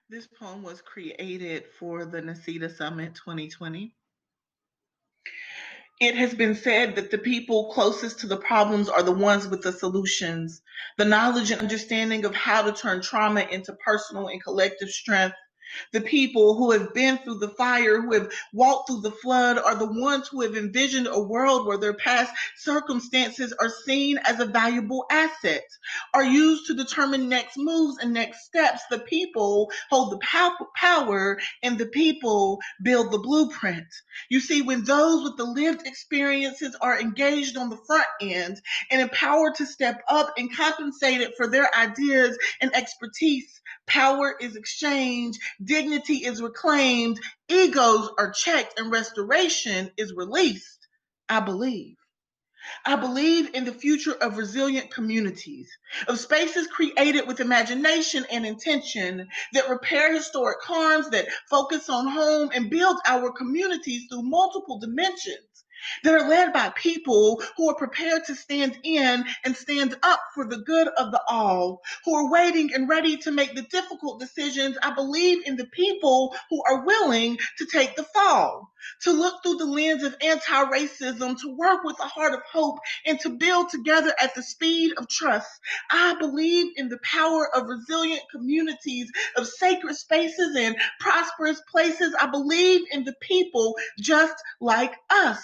This poem was created for the NACITA Summit 2020. It has been said that the people closest to the problems are the ones with the solutions. The knowledge and understanding of how to turn trauma into personal and collective strength. The people who have been through the fire, who have walked through the flood, are the ones who have envisioned a world where their past circumstances are seen as a valuable asset, are used to determine next moves and next steps. The people hold the power, and the people build the blueprint. You see, when those with the lived experiences are engaged on the front end and empowered to step up and compensated for their ideas and expertise, power is exchanged, dignity is reclaimed, egos are checked, and restoration is released. I believe. I believe in the future of resilient communities, of spaces created with imagination and intention that repair historic harms, that focus on home and build our communities through multiple dimensions, that are led by people who are prepared to stand in and stand up for the good of the all, who are waiting and ready to make the difficult decisions. I believe in the people who are willing to take the fall, to look through the lens of anti-racism, to work with a heart of hope, and to build together at the speed of trust. I believe in the power of resilient communities, of sacred spaces and prosperous places. I believe in the people just like us.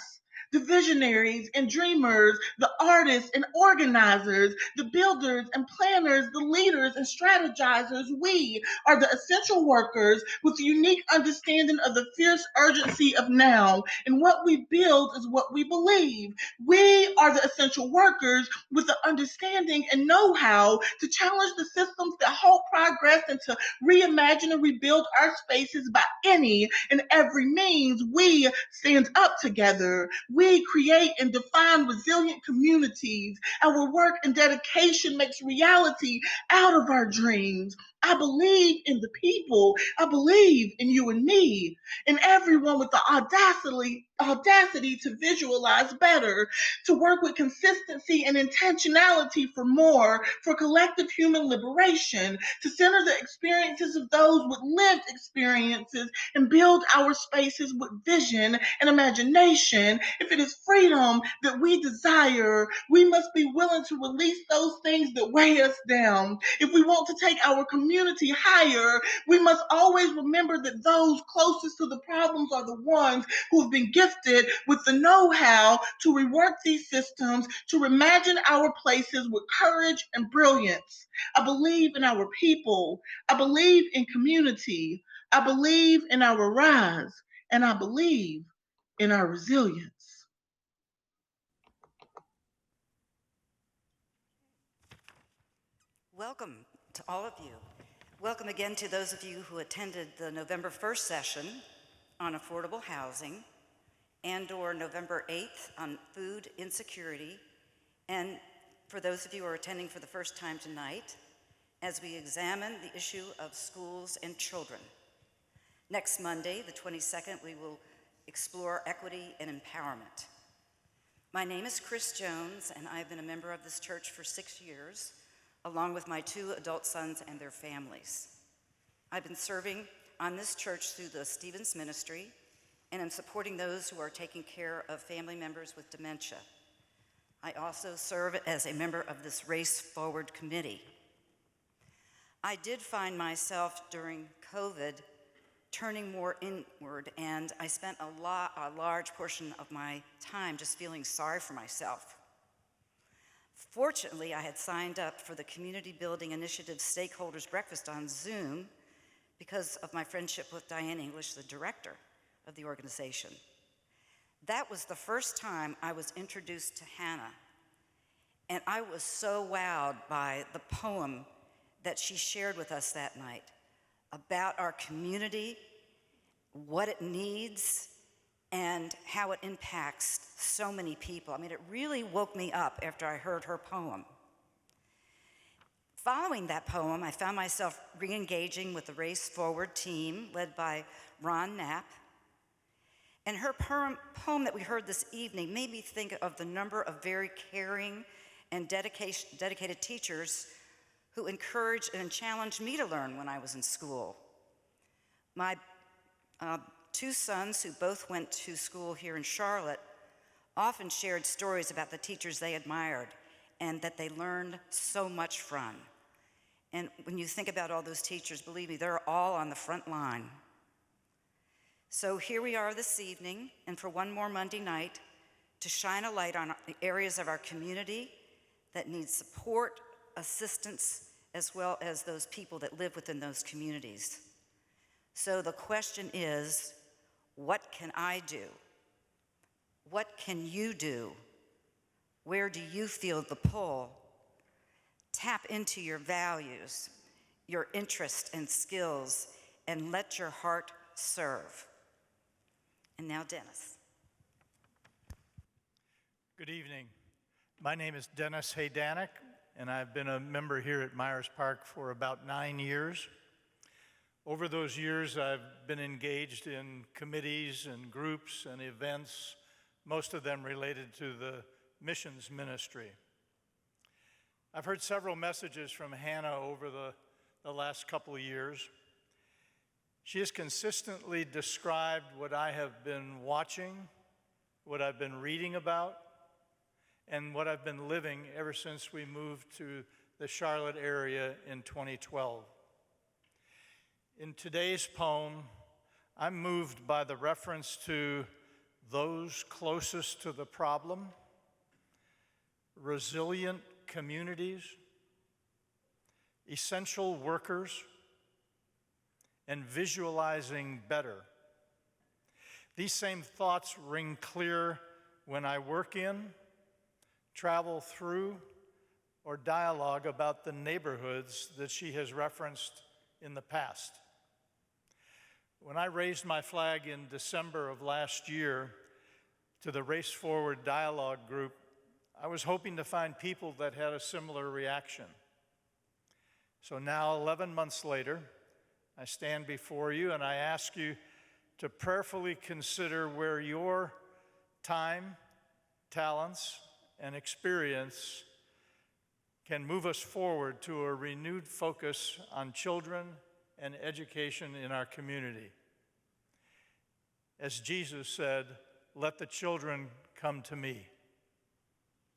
The visionaries and dreamers, the artists and organizers, the builders and planners, the leaders and strategizers. We are the essential workers with a unique understanding of the fierce urgency of now. And what we build is what we believe. We are the essential workers with the understanding and know-how to challenge the systems that halt progress and to reimagine and rebuild our spaces by any and every means. We stand up together. We create and define resilient communities. Our work and dedication makes reality out of our dreams. I believe in the people. I believe in you and me, and everyone with the audacity to visualize better, to work with consistency and intentionality for more, for collective human liberation, to center the experiences of those with lived experiences and build our spaces with vision and imagination. If it is freedom that we desire, we must be willing to release those things that weigh us down. If we want to take our community higher, we must always remember that those closest to the problems are the ones who have been gifted with the know-how to rework these systems, to reimagine our places with courage and brilliance. I believe in our people. I believe in community. I believe in our rise, and I believe in our resilience. Welcome to all of you. Welcome again to those of you who attended the November 1st session on affordable housing and/or November 8th on food insecurity, and for those of you who are attending for the first time tonight as we examine the issue of schools and children. Next Monday, the 22nd, we will explore equity and empowerment. My name is Chris Jones, and I've been a member of this church for 6 years, along with my 2 adult sons and their families. I've been serving on this church through the Stevens Ministry, and I'm supporting those who are taking care of family members with dementia. I also serve as a member of this Race Forward committee. I did find myself during COVID turning more inward, and I spent a large portion of my time just feeling sorry for myself. Fortunately, I had signed up for the Community Building Initiative Stakeholders Breakfast on Zoom because of my friendship with Diane English, the director of the organization. That was the first time I was introduced to Hannah, and I was so wowed by the poem that she shared with us that night about our community, what it needs, and how it impacts so many people. I mean, it really woke me up after I heard her poem. Following that poem, I found myself re-engaging with the Race Forward team led by Ron Knapp. And her poem that we heard this evening made me think of the number of very caring and dedicated teachers who encouraged and challenged me to learn when I was in school. My two sons, who both went to school here in Charlotte, often shared stories about the teachers they admired and that they learned so much from. And when you think about all those teachers, believe me, they're all on the front line. So here we are this evening, and for one more Monday night, to shine a light on the areas of our community that need support, assistance, as well as those people that live within those communities. So the question is, what can I do? What can you do? Where do you feel the pull? Tap into your values, your interests and skills, and let your heart serve. And now, Dennis. Good evening. My name is Dennis Haydanick, and I've been a member here at Myers Park for about 9 years. Over those years, I've been engaged in committees and groups and events, most of them related to the missions ministry. I've heard several messages from Hannah over the last couple of years. She has consistently described what I have been watching, what I've been reading about, and what I've been living ever since we moved to the Charlotte area in 2012. In today's poem, I'm moved by the reference to those closest to the problem, resilient communities, essential workers, and visualizing better. These same thoughts ring clear when I work in, travel through, or dialogue about the neighborhoods that she has referenced in the past. When I raised my flag in December of last year to the Race Forward dialogue group, I was hoping to find people that had a similar reaction. So now, 11 months later, I stand before you and I ask you to prayerfully consider where your time, talents, and experience can move us forward to a renewed focus on children and education in our community. As Jesus said, "Let the children come to me."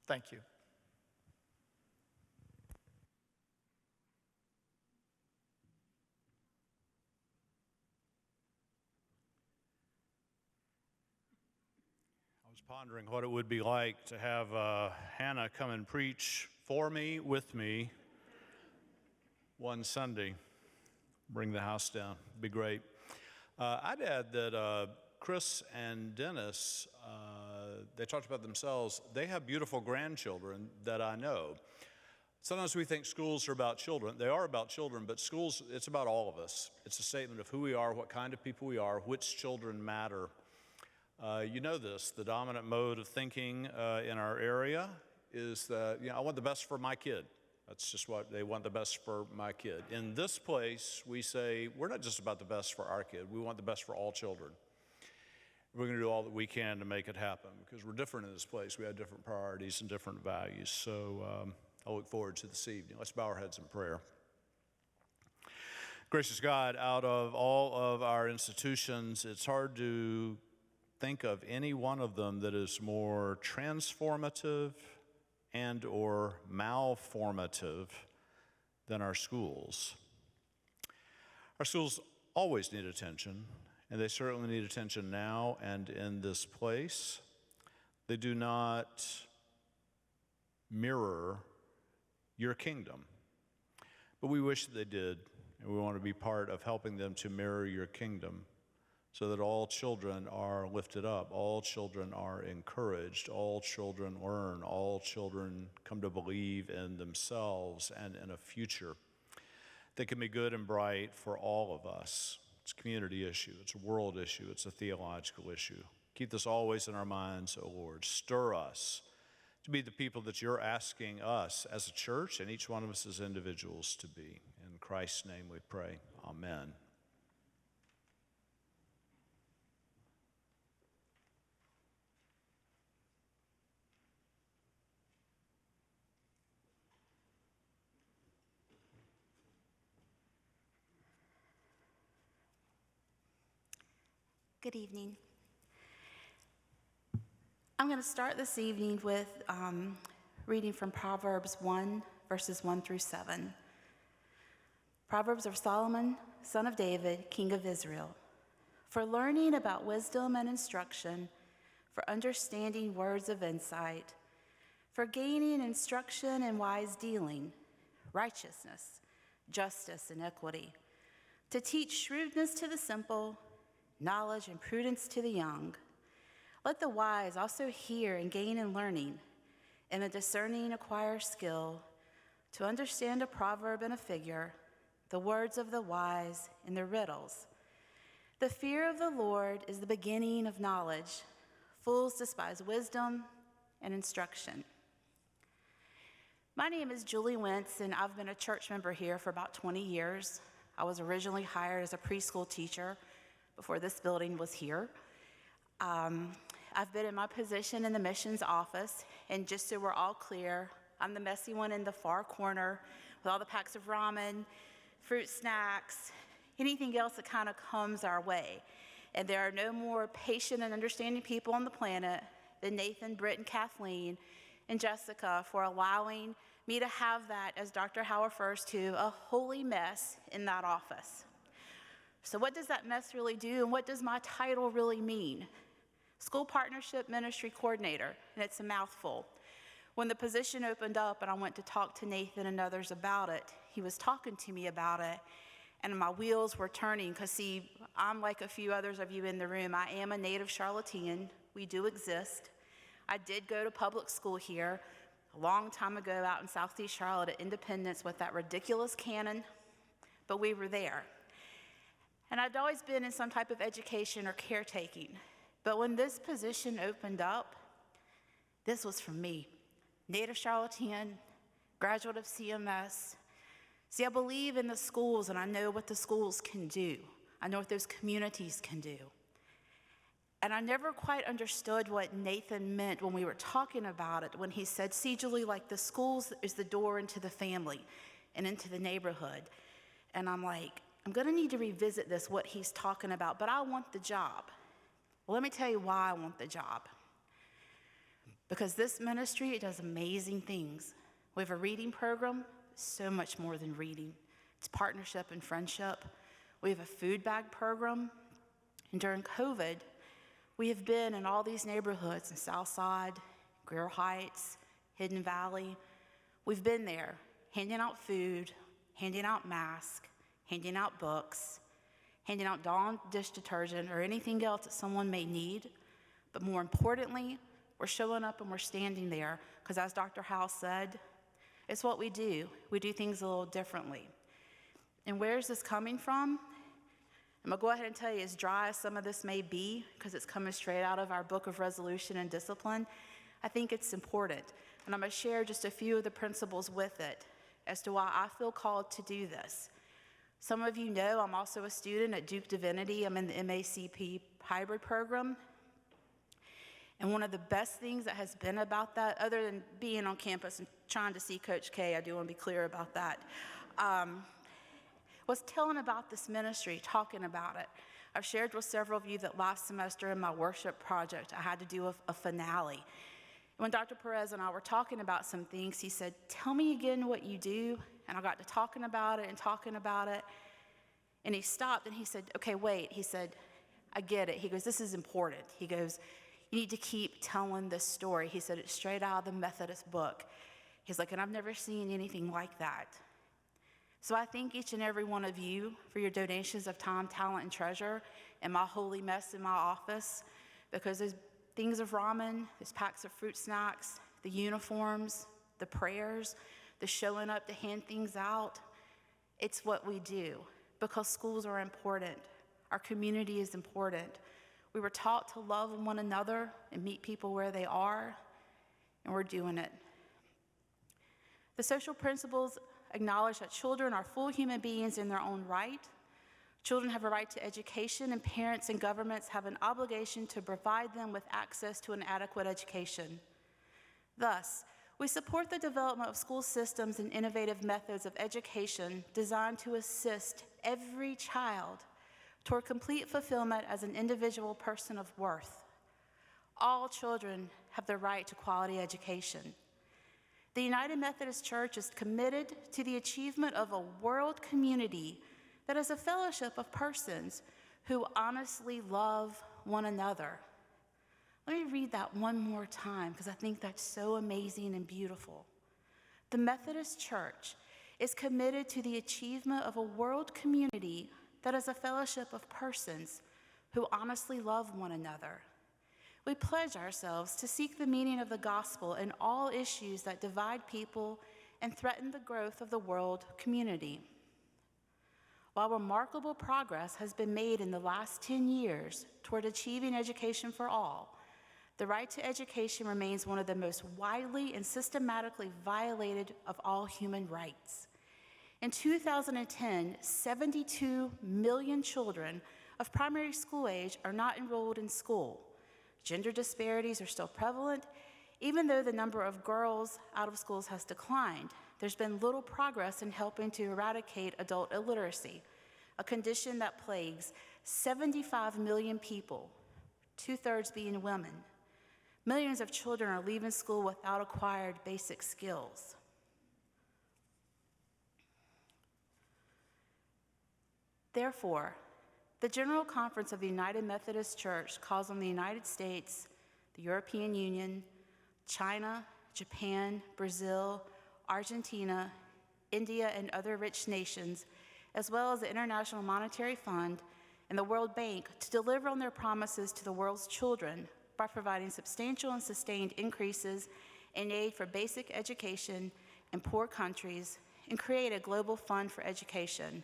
Thank you. I was pondering what it would be like to have Hannah come and preach for me, with me, one Sunday. Bring the house down. It'd be great. I'd add that Chris and Dennis, they talked about themselves. They have beautiful grandchildren that I know. Sometimes we think schools are about children. They are about children, but schools, it's about all of us. It's a statement of who we are, what kind of people we are, which children matter. You know this, the dominant mode of thinking in our area is that, I want the best for my kid. That's just what they want, the best for my kid. In this place, we say, we're not just about the best for our kid, we want the best for all children. We're going to do all that we can to make it happen because we're different in this place. We have different priorities and different values. So I look forward to this evening. Let's bow our heads in prayer. Gracious God, out of all of our institutions, it's hard to think of any one of them that is more transformative and or malformative than our schools. Our schools always need attention, and they certainly need attention now and in this place. They do not mirror your kingdom, but we wish that they did, and we want to be part of helping them to mirror your kingdom so that all children are lifted up, all children are encouraged, all children learn, all children come to believe in themselves and in a future that can be good and bright for all of us. It's a community issue, it's a world issue, it's a theological issue. Keep this always in our minds, O Lord. Stir us to be the people that you're asking us as a church and each one of us as individuals to be. In Christ's name we pray, amen. Good evening. I'm going to start this evening with reading from Proverbs 1, verses 1 through 7. Proverbs of Solomon, son of David, king of Israel. For learning about wisdom and instruction, for understanding words of insight, for gaining instruction and wise dealing, righteousness, justice, and equity, to teach shrewdness to the simple, knowledge and prudence to the young. Let the wise also hear and gain in learning, and the discerning acquire skill, to understand a proverb and a figure, the words of the wise and their riddles. The fear of the Lord is the beginning of knowledge. Fools despise wisdom and instruction. My name is Julie Wentz, and I've been a church member here for about 20 years. I was originally hired as a preschool teacher before this building was here. I've been in my position in the missions office, and just so we're all clear, I'm the messy one in the far corner with all the packs of ramen, fruit snacks, anything else that kind of comes our way. And there are no more patient and understanding people on the planet than Nathan, Britt, and Kathleen, and Jessica for allowing me to have that, as Dr. Howe refers to, a holy mess in that office. So what does that mess really do, and what does my title really mean? School Partnership Ministry Coordinator, and it's a mouthful. When the position opened up and I went to talk to Nathan and others about it, he was talking to me about it, and my wheels were turning, because see, I'm like a few others of you in the room. I am a native Charlottean. We do exist. I did go to public school here a long time ago out in Southeast Charlotte at Independence with that ridiculous cannon, but we were there. And I'd always been in some type of education or caretaking. But when this position opened up, this was for me. Native Charlottean, graduate of CMS. See, I believe in the schools, and I know what the schools can do. I know what those communities can do. And I never quite understood what Nathan meant when we were talking about it, when he said, see, Julie, like the schools is the door into the family and into the neighborhood. And I'm like, I'm gonna need to revisit this, what he's talking about, but I want the job. Well, let me tell you why I want the job. Because this ministry, it does amazing things. We have a reading program, so much more than reading. It's partnership and friendship. We have a food bag program. And during COVID, we have been in all these neighborhoods in Southside, Greer Heights, Hidden Valley. We've been there handing out food, handing out masks, handing out books, handing out Dawn dish detergent or anything else that someone may need. But more importantly, we're showing up and we're standing there because, as Dr. Howe said, it's what we do. We do things a little differently. And where is this coming from? I'm gonna go ahead and tell you, as dry as some of this may be, because it's coming straight out of our book of resolution and discipline, I think it's important. And I'm gonna share just a few of the principles with it as to why I feel called to do this. Some of you know I'm also a student at Duke Divinity. I'm in the MACP hybrid program. And one of the best things that has been about that, other than being on campus and trying to see Coach K, I do want to be clear about that, was telling about this ministry, talking about it. I've shared with several of you that last semester in my worship project, I had to do a finale. When Dr. Perez and I were talking about some things, he said, tell me again what you do. And I got to talking about it. And he stopped and he said, okay, wait. He said, I get it. He goes, this is important. He goes, you need to keep telling this story. He said, it's straight out of the Methodist book. He's like, and I've never seen anything like that. So I thank each and every one of you for your donations of time, talent, and treasure and my holy mess in my office, because there's things of ramen, there's packs of fruit snacks, the uniforms, the prayers, the showing up to hand things out. It's what we do because schools are important. Our community is important. We were taught to love one another and meet people where they are, and we're doing it. The social principles acknowledge that children are full human beings in their own right. Children have a right to education, and parents and governments have an obligation to provide them with access to an adequate education. Thus, we support the development of school systems and innovative methods of education designed to assist every child toward complete fulfillment as an individual person of worth. All children have the right to quality education. The United Methodist Church is committed to the achievement of a world community that is a fellowship of persons who honestly love one another. Let me read that one more time because I think that's so amazing and beautiful. The Methodist Church is committed to the achievement of a world community that is a fellowship of persons who honestly love one another. We pledge ourselves to seek the meaning of the gospel in all issues that divide people and threaten the growth of the world community. While remarkable progress has been made in the last 10 years toward achieving education for all, the right to education remains one of the most widely and systematically violated of all human rights. In 2010, 72 million children of primary school age are not enrolled in school. Gender disparities are still prevalent. Even though the number of girls out of schools has declined, there's been little progress in helping to eradicate adult illiteracy, a condition that plagues 75 million people, 2/3 being women. Millions of children are leaving school without acquired basic skills. Therefore, the General Conference of the United Methodist Church calls on the United States, the European Union, China, Japan, Brazil, Argentina, India, and other rich nations, as well as the International Monetary Fund and the World Bank, to deliver on their promises to the world's children by providing substantial and sustained increases in aid for basic education in poor countries and create a global fund for education.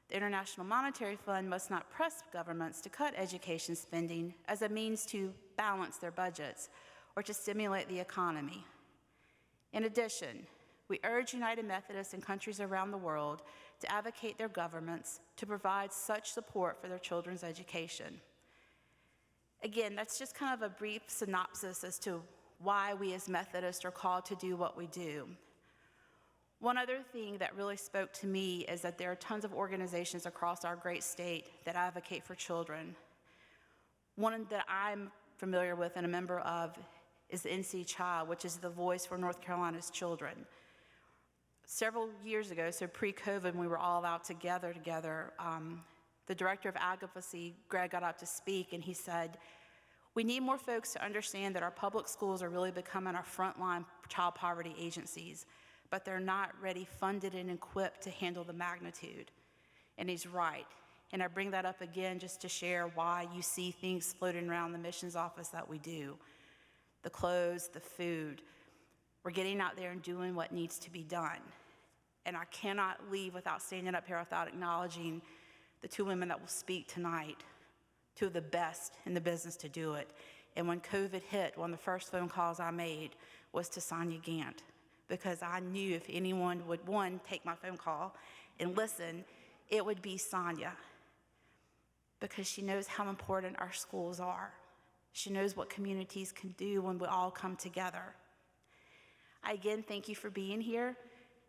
The International Monetary Fund must not press governments to cut education spending as a means to balance their budgets or to stimulate the economy. In addition, we urge United Methodists in countries around the world to advocate their governments to provide such support for their children's education. Again, that's just kind of a brief synopsis as to why we as Methodists are called to do what we do. One other thing that really spoke to me is that there are tons of organizations across our great state that advocate for children. One that I'm familiar with and a member of is the NC Child, which is the voice for North Carolina's children. Several years ago, so pre-COVID, when we were all out together, the director of advocacy, Greg, got up to speak and he said, we need more folks to understand that our public schools are really becoming our frontline child poverty agencies, but they're not ready, funded, and equipped to handle the magnitude. And he's right. And I bring that up again just to share why you see things floating around the missions office that we do. The clothes, the food. We're getting out there and doing what needs to be done. And I cannot leave without standing up here without acknowledging the two women that will speak tonight, two of the best in the business to do it. And when COVID hit, one of the first phone calls I made was to Sonja Gantt, because I knew if anyone would, one, take my phone call and listen, it would be Sonja, because she knows how important our schools are. She knows what communities can do when we all come together. I again thank you for being here.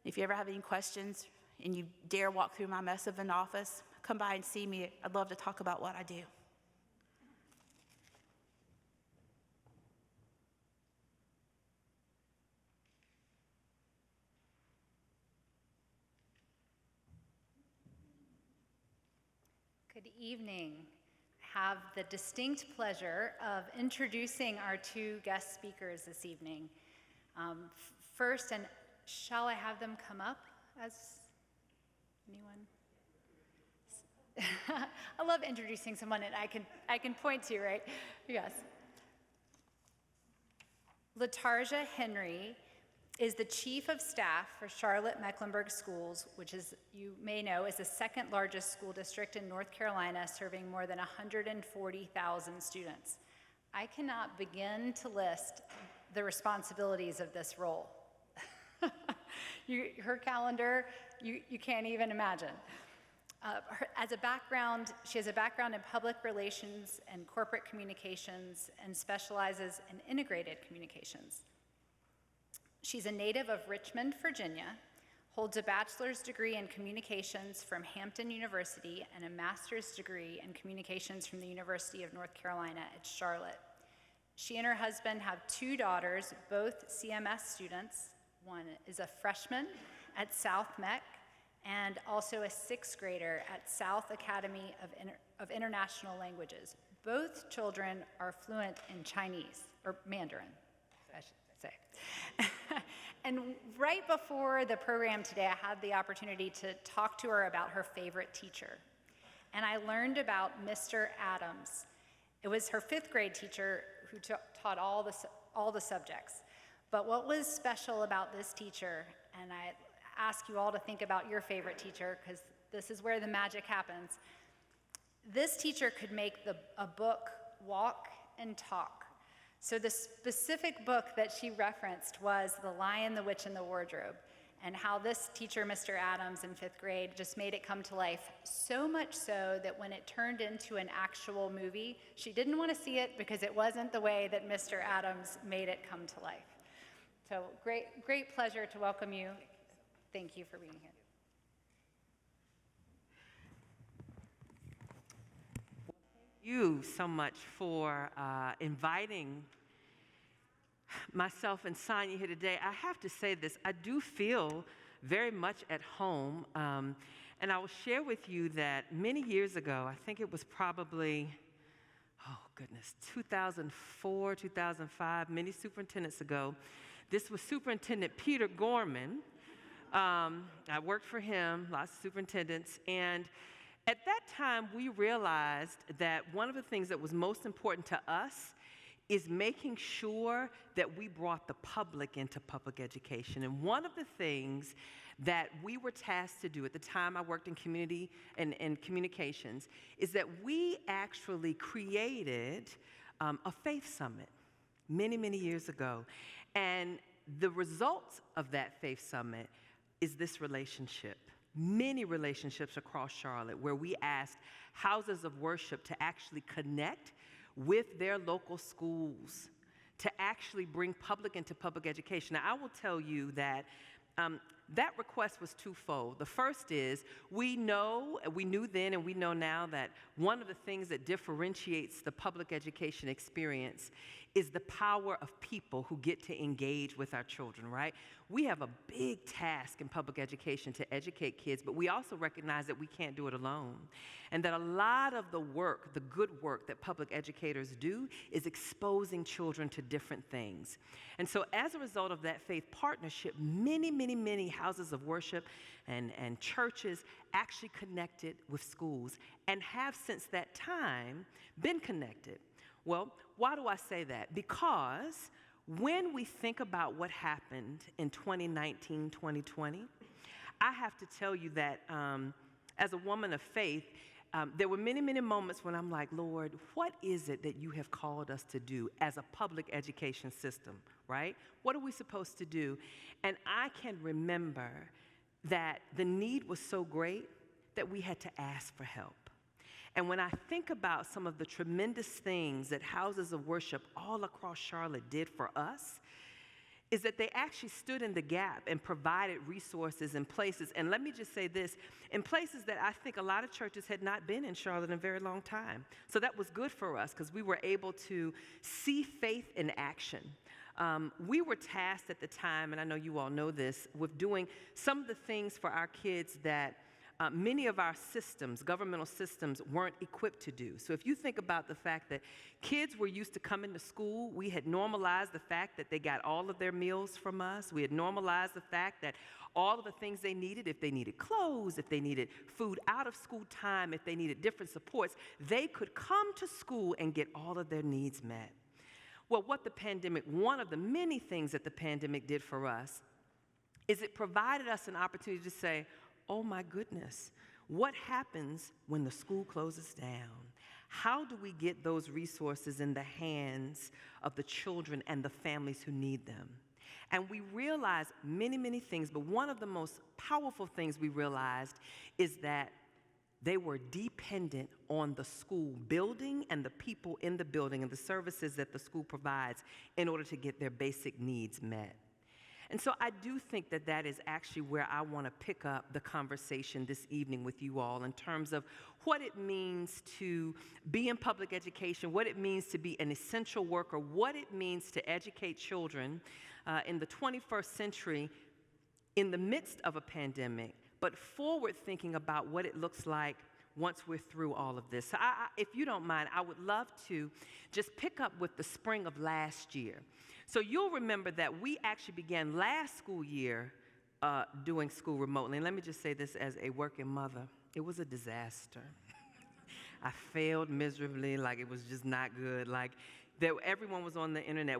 If you ever have any questions and you dare walk through my mess of an office, come by and see me. I'd love to talk about what I do. Good evening. I have the distinct pleasure of introducing our two guest speakers this evening. First, and shall I have them come up as anyone? I love introducing someone and I can point to, right? Yes. LaTarja Henry is the Chief of Staff for Charlotte-Mecklenburg Schools, which, as you may know, is the second largest school district in North Carolina, serving more than 140,000 students. I cannot begin to list the responsibilities of this role. Her calendar, you can't even imagine. She has a background in public relations and corporate communications and specializes in integrated communications. She's a native of Richmond, Virginia, holds a bachelor's degree in communications from Hampton University and a master's degree in communications from the University of North Carolina at Charlotte. She and her husband have 2 daughters, both CMS students. One is a freshman at South Meck and also a 6th grader at South Academy of International Languages. Both children are fluent in Chinese, or Mandarin, I should say. And right before the program today, I had the opportunity to talk to her about her favorite teacher. And I learned about Mr. Adams. It was her 5th grade teacher who taught all the subjects. But what was special about this teacher, and I ask you all to think about your favorite teacher, because this is where the magic happens. This teacher could make a book walk and talk. So the specific book that she referenced was The Lion, the Witch, and the Wardrobe, and how this teacher, Mr. Adams, in 5th grade, just made it come to life, so much so that when it turned into an actual movie, she didn't want to see it because it wasn't the way that Mr. Adams made it come to life. So great pleasure to welcome you. Thank you for being here. You so much for inviting myself and Sonja here today. I have to say this, I do feel very much at home, and I will share with you that many years ago, I think it was probably, 2004, 2005, many superintendents ago, this was Superintendent Peter Gorman. I worked for him, lots of superintendents, and at that time, we realized that one of the things that was most important to us is making sure that we brought the public into public education. And one of the things that we were tasked to do at the time I worked in community and communications is that we actually created a faith summit many, many years ago. And the results of that faith summit is this relationship. Many relationships across Charlotte where we asked houses of worship to actually connect with their local schools to actually bring public into public education. Now, I will tell you that that request was twofold. The first is we knew then and we know now that one of the things that differentiates the public education experience is the power of people who get to engage with our children, right? We have a big task in public education to educate kids, but we also recognize that we can't do it alone. And that a lot of the work, the good work that public educators do is exposing children to different things. And so as a result of that faith partnership, many, many, many houses of worship and churches actually connected with schools and have since that time been connected. Well, why do I say that? Because when we think about what happened in 2019, 2020, I have to tell you that as a woman of faith, there were many, many moments when I'm like, Lord, what is it that you have called us to do as a public education system, right? What are we supposed to do? And I can remember that the need was so great that we had to ask for help. And when I think about some of the tremendous things that houses of worship all across Charlotte did for us, is that they actually stood in the gap and provided resources in places, and let me just say this, in places that I think a lot of churches had not been in Charlotte in a very long time. So that was good for us because we were able to see faith in action. We were tasked at the time, and I know you all know this, with doing some of the things for our kids that many of our systems, governmental systems, weren't equipped to do. So if you think about the fact that kids were used to coming to school, we had normalized the fact that they got all of their meals from us. We had normalized the fact that all of the things they needed, if they needed clothes, if they needed food out of school time, if they needed different supports, they could come to school and get all of their needs met. Well, one of the many things that the pandemic did for us is it provided us an opportunity to say, oh my goodness, what happens when the school closes down? How do we get those resources in the hands of the children and the families who need them? And we realized many, many things, but one of the most powerful things we realized is that they were dependent on the school building and the people in the building and the services that the school provides in order to get their basic needs met. And so I do think that that is actually where I want to pick up the conversation this evening with you all in terms of what it means to be in public education, what it means to be an essential worker, what it means to educate children in the 21st century in the midst of a pandemic, but forward thinking about what it looks like once we're through all of this. So if you don't mind, I would love to just pick up with the spring of last year. So you'll remember that we actually began last school year doing school remotely. And let me just say this as a working mother. It was a disaster. I failed miserably, like it was just not good. Like everyone was on the internet.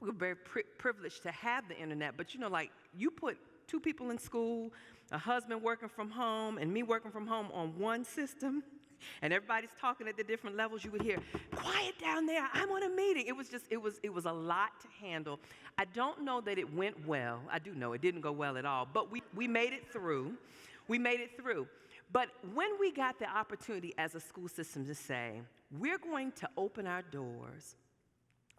We were very privileged to have the internet, but like you put 2 people in school, a husband working from home, and me working from home on one system, and everybody's talking at the different levels, you would hear, quiet down there, I'm on a meeting. It was a lot to handle. I don't know that it went well. I do know it didn't go well at all, but we made it through. We made it through. But when we got the opportunity as a school system to say, we're going to open our doors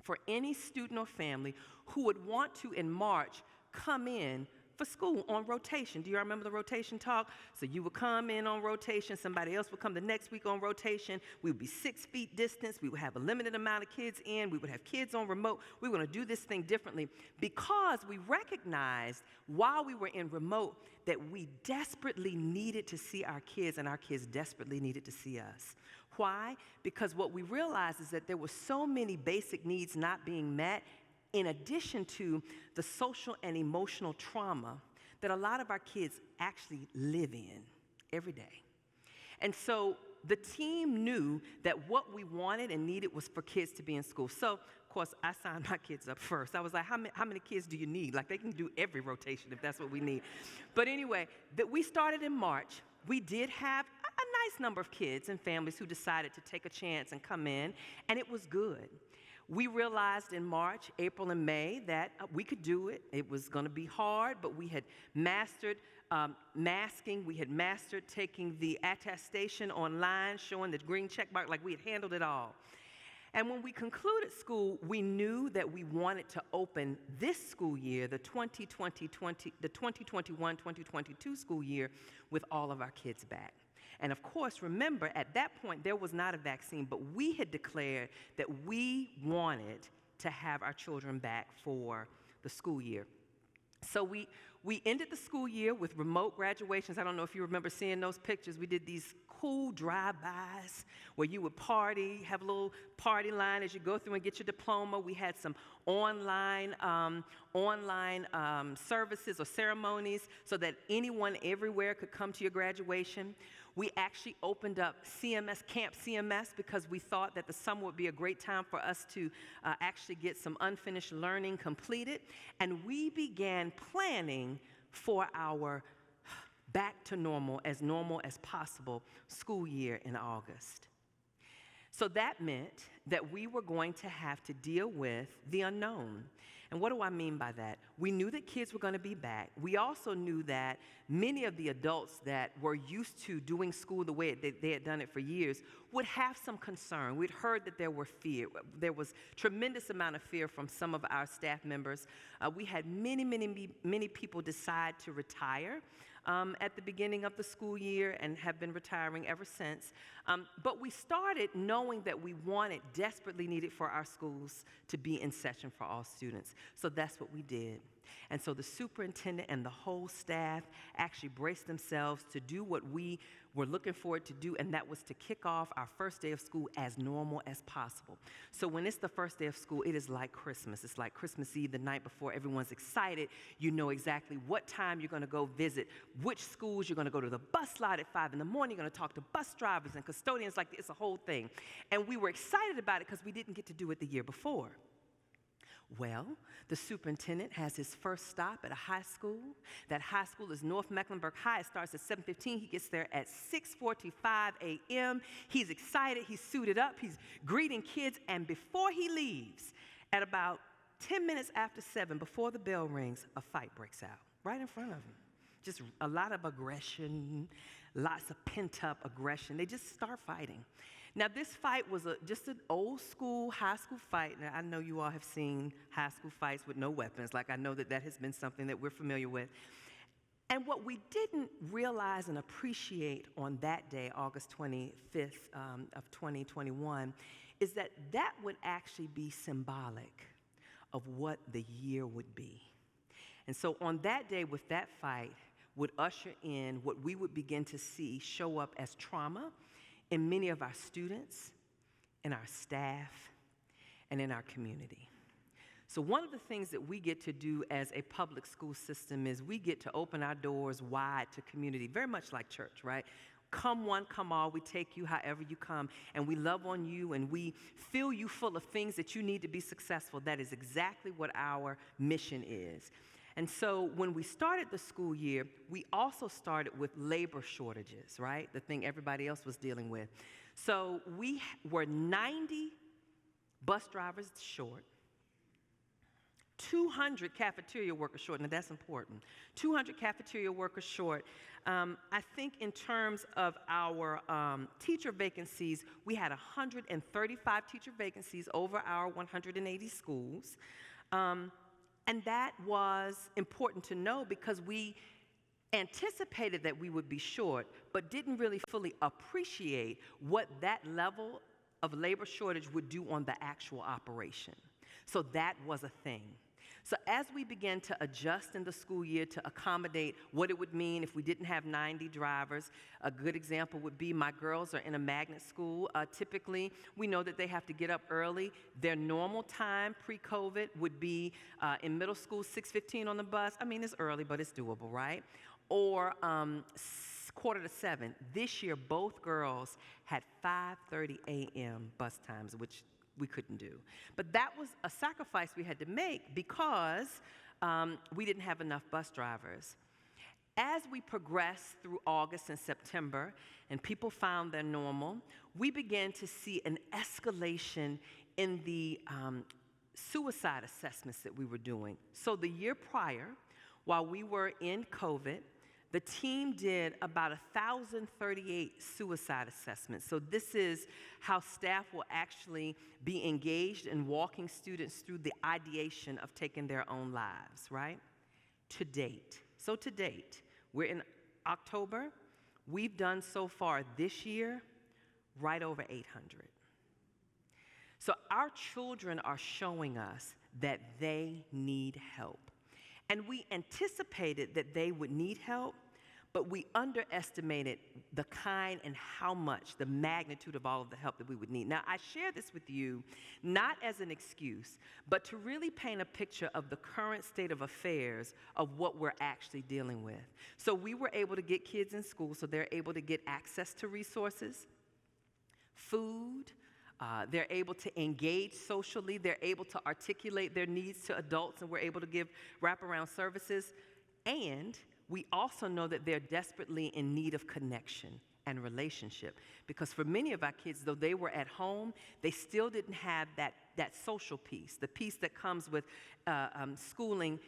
for any student or family who would want to, in March, come in for school on rotation. Do you remember the rotation talk? So you would come in on rotation, somebody else would come the next week on rotation, we would be 6 feet distance, we would have a limited amount of kids in, we would have kids on remote, we were gonna do this thing differently because we recognized while we were in remote that we desperately needed to see our kids and our kids desperately needed to see us. Why? Because what we realized is that there were so many basic needs not being met in addition to the social and emotional trauma that a lot of our kids actually live in every day. And so the team knew that what we wanted and needed was for kids to be in school. So, of course, I signed my kids up first. I was like, how many kids do you need? Like, they can do every rotation if that's what we need. But anyway, that we started in March. We did have a nice number of kids and families who decided to take a chance and come in, and it was good. We realized in March, April, and May that we could do it. It was going to be hard, but we had mastered masking. We had mastered taking the attestation online, showing the green check mark, like we had handled it all. And when we concluded school, we knew that we wanted to open this school year, the 2021-2022 school year, with all of our kids back. And of course, remember, at that point, there was not a vaccine, but we had declared that we wanted to have our children back for the school year. So we ended the school year with remote graduations. I don't know if you remember seeing those pictures. We did these cool drive-bys where you would party, have a little party line as you go through and get your diploma. We had some online services or ceremonies so that anyone everywhere could come to your graduation. We actually opened up CMS, Camp CMS, because we thought that the summer would be a great time for us to actually get some unfinished learning completed. And we began planning for our back to normal as possible school year in August. So that meant that we were going to have to deal with the unknown. And what do I mean by that? We knew that kids were going to be back. We also knew that many of the adults that were used to doing school the way they had done it for years would have some concern. We'd heard that there was tremendous amount of fear from some of our staff members. We had many people decide to retire at the beginning of the school year and have been retiring ever since. But we started knowing that we desperately needed for our schools to be in session for all students. So that's what we did. And so the superintendent and the whole staff actually braced themselves to do what we were looking forward to do, and that was to kick off our first day of school as normal as possible. So when it's the first day of school, it is like Christmas. It's like Christmas Eve, the night before. Everyone's excited. You know exactly what time you're going to go visit, which schools. You're going to go to the bus lot at 5 in the morning. You're going to talk to bus drivers and custodians. Like, it's a whole thing. And we were excited about it because we didn't get to do it the year before. Well, the superintendent has his first stop at a high school. That high school is North Mecklenburg High. It starts at 7:15. He gets there at 6:45 a.m. He's excited. He's suited up. He's greeting kids. And before he leaves, at about 10 minutes after 7, before the bell rings, a fight breaks out right in front of him. Just a lot of aggression, lots of pent-up aggression. They just start fighting. Now, this fight was just an old school, high school fight. Now, I know you all have seen high school fights with no weapons. Like, I know that that has been something that we're familiar with. And what we didn't realize and appreciate on that day, August 25th of 2021, is that that would actually be symbolic of what the year would be. And so on that day with that fight would usher in what we would begin to see show up as trauma in many of our students, in our staff, and in our community. So one of the things that we get to do as a public school system is we get to open our doors wide to community, very much like church, right? Come one, come all, we take you however you come, and we love on you, and we fill you full of things that you need to be successful. That is exactly what our mission is. And so when we started the school year, we also started with labor shortages, right? The thing everybody else was dealing with. So we were 90 bus drivers short, 200 cafeteria workers short. Now that's important. 200 cafeteria workers short. I think in terms of our teacher vacancies, we had 135 teacher vacancies over our 180 schools. And that was important to know because we anticipated that we would be short, but didn't really fully appreciate what that level of labor shortage would do on the actual operation. So that was a thing. So as we began to adjust in the school year to accommodate what it would mean if we didn't have 90 drivers, a good example would be my girls are in a magnet school. Typically, we know that they have to get up early. Their normal time pre-COVID would be in middle school, 6:15 on the bus. I mean, it's early, but it's doable, right? Or 6:45. This year, both girls had 5:30 a.m. bus times, which we couldn't do. But that was a sacrifice we had to make because we didn't have enough bus drivers. As we progressed through August and September and people found their normal, we began to see an escalation in the suicide assessments that we were doing. So the year prior, while we were in COVID, the team did about 1,038 suicide assessments. So this is how staff will actually be engaged in walking students through the ideation of taking their own lives, right? To date. So to date, we're in October. We've done so far this year right over 800. So our children are showing us that they need help. And we anticipated that they would need help, but we underestimated the kind and how much, the magnitude of all of the help that we would need. Now, I share this with you not as an excuse, but to really paint a picture of the current state of affairs of what we're actually dealing with. So we were able to get kids in school, so they're able to get access to resources, food, they're able to engage socially. They're able to articulate their needs to adults, and we're able to give wraparound services. And we also know that they're desperately in need of connection and relationship. Because for many of our kids, though they were at home, they still didn't have that social piece, the piece that comes with schooling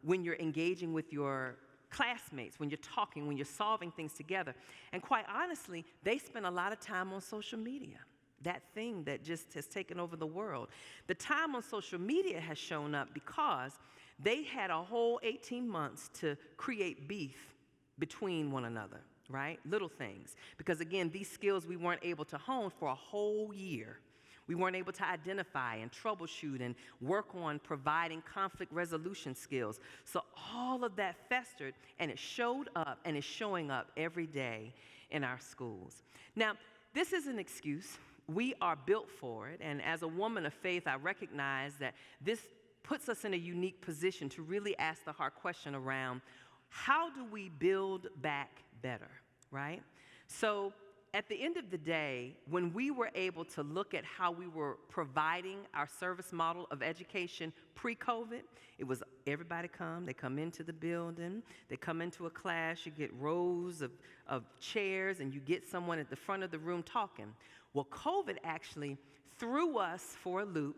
when you're engaging with your classmates, when you're talking, when you're solving things together. And quite honestly, they spend a lot of time on social media. That thing that just has taken over the world. The time on social media has shown up because they had a whole 18 months to create beef between one another, right? Little things. Because again, these skills we weren't able to hone for a whole year. We weren't able to identify and troubleshoot and work on providing conflict resolution skills. So all of that festered, and it showed up and is showing up every day in our schools. Now, this is an excuse. We are built for it, and as a woman of faith, I recognize that this puts us in a unique position to really ask the hard question around how do we build back better, right? So at the end of the day, when we were able to look at how we were providing our service model of education pre-COVID, it was everybody they come into the building, they come into a class, you get rows of chairs, and you get someone at the front of the room talking. Well, COVID actually threw us for a loop,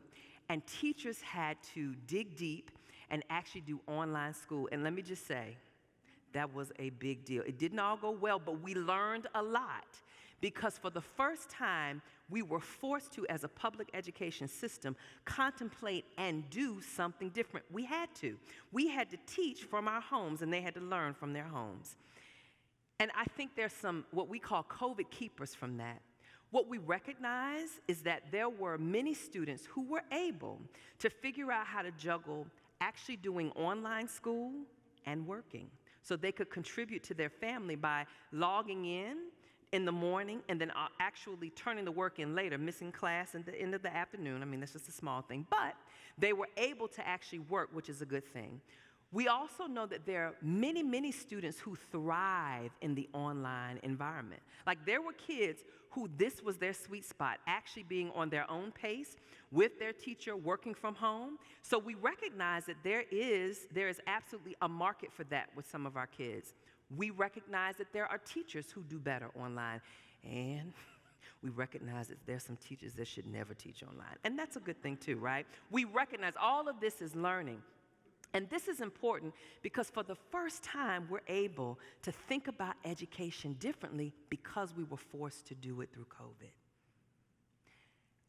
and teachers had to dig deep and actually do online school. And let me just say, That was a big deal. It didn't all go well, but we learned a lot because for the first time, we were forced to, as a public education system, contemplate and do something different. We had to. We had to teach from our homes, and they had to learn from their homes. And I think there's some, what we call COVID keepers from that. What we recognize is that there were many students who were able to figure out how to juggle actually doing online school and working. So they could contribute to their family by logging in the morning and then actually turning the work in later, missing class at the end of the afternoon. I mean, that's just a small thing. But they were able to actually work, which is a good thing. We also know that there are many, many students who thrive in the online environment. Like there were kids who this was their sweet spot, actually being on their own pace with their teacher, working from home. So we recognize that there is absolutely a market for that with some of our kids. We recognize that there are teachers who do better online, and we recognize that there's some teachers that should never teach online. And that's a good thing too, right? We recognize all of this is learning. And this is important because for the first time, we're able to think about education differently because we were forced to do it through COVID.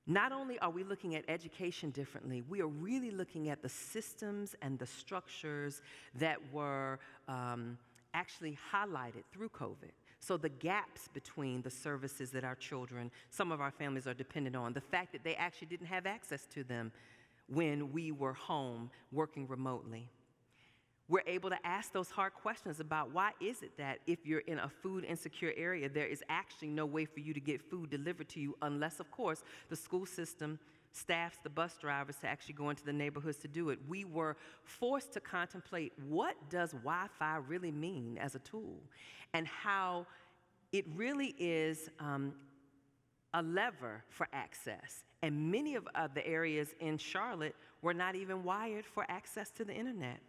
Not only are we looking at education differently, we are really looking at the systems and the structures that were actually highlighted through COVID. So the gaps between the services that our children, some of our families are dependent on, the fact that they actually didn't have access to them when we were home working remotely. We're able to ask those hard questions about why is it that if you're in a food insecure area, there is actually no way for you to get food delivered to you unless, of course, the school system staffs the bus drivers to actually go into the neighborhoods to do it. We were forced to contemplate what does Wi-Fi really mean as a tool and how it really is a lever for access. And many of the areas in Charlotte were not even wired for access to the internet.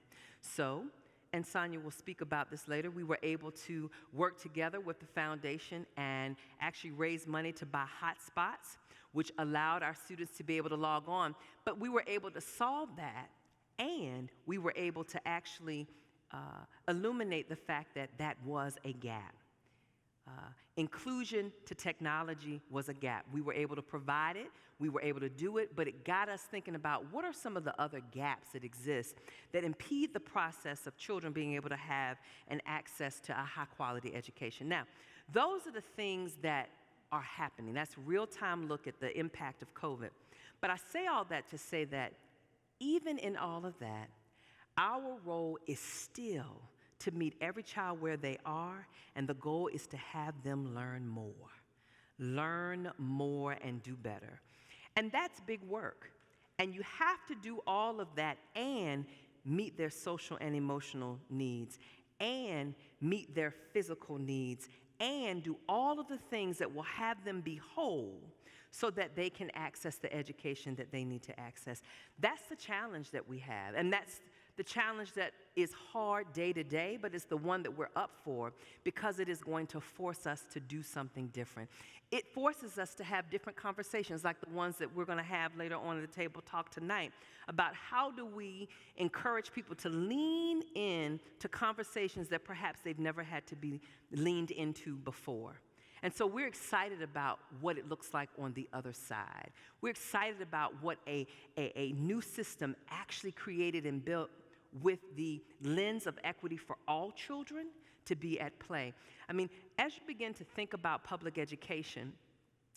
So, and Sonja will speak about this later, we were able to work together with the foundation and actually raise money to buy hotspots, which allowed our students to be able to log on. But we were able to solve that, and we were able to actually illuminate the fact that that was a gap. Inclusion to technology was a gap. We were able to provide it, we were able to do it, but it got us thinking about what are some of the other gaps that exist that impede the process of children being able to have an access to a high-quality education. Now, those are the things that are happening. That's real-time look at the impact of COVID. But I say all that to say that even in all of that, our role is still to meet every child where they are, and the goal is to have them learn more and do better. And that's big work. And you have to do all of that and meet their social and emotional needs, and meet their physical needs, and do all of the things that will have them be whole so that they can access the education that they need to access. That's the challenge that we have, and that's the challenge that is hard day to day, but it's the one that we're up for because it is going to force us to do something different. It forces us to have different conversations like the ones that we're going to have later on at the table talk tonight about how do we encourage people to lean in to conversations that perhaps they've never had to be leaned into before. And so we're excited about what it looks like on the other side. We're excited about what a new system actually created and built with the lens of equity for all children to be at play. I mean, as you begin to think about public education,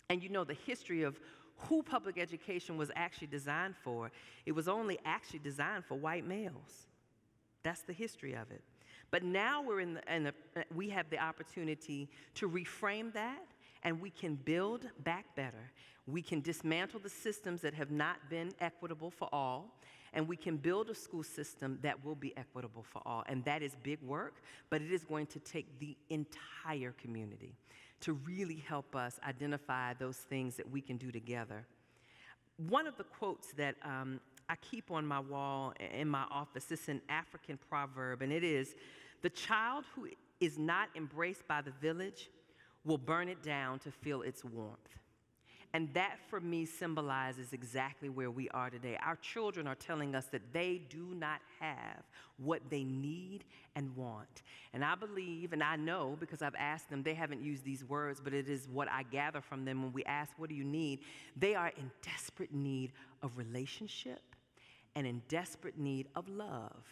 and you know the history of who public education was actually designed for, it was only actually designed for white males. That's the history of it. But now we're we have the opportunity to reframe that, and we can build back better. We can dismantle the systems that have not been equitable for all, and we can build a school system that will be equitable for all. And that is big work, but it is going to take the entire community to really help us identify those things that we can do together. One of the quotes that I keep on my wall in my office is an African proverb, and it is, "The child who is not embraced by the village will burn it down to feel its warmth." And that, for me, symbolizes exactly where we are today. Our children are telling us that they do not have what they need and want. And I believe, and I know, because I've asked them, they haven't used these words, but it is what I gather from them when we ask, what do you need? They are in desperate need of relationship and in desperate need of love.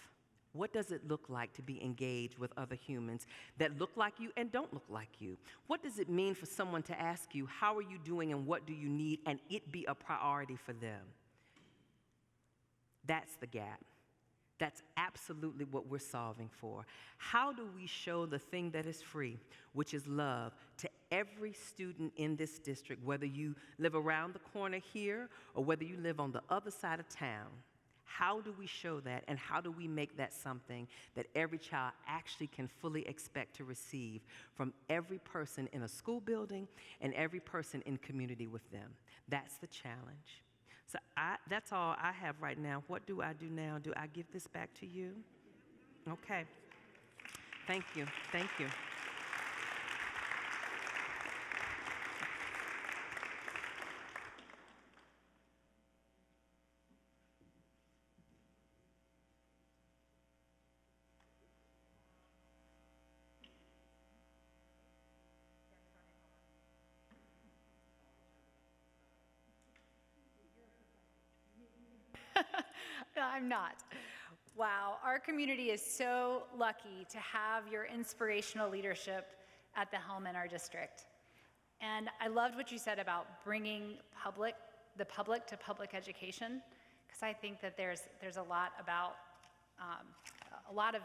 What does it look like to be engaged with other humans that look like you and don't look like you? What does it mean for someone to ask you, how are you doing and what do you need, and it be a priority for them? That's the gap. That's absolutely what we're solving for. How do we show the thing that is free, which is love, to every student in this district, whether you live around the corner here or whether you live on the other side of town? How do we show that, and how do we make that something that every child actually can fully expect to receive from every person in a school building and every person in community with them? That's the challenge. So that's all I have right now. What do I do now? Do I give this back to you? Okay. Thank you. Thank you. No, I'm not. Wow, our community is so lucky to have your inspirational leadership at the helm in our district. And I loved what you said about bringing the public to public education, because I think that there's a lot about, a lot of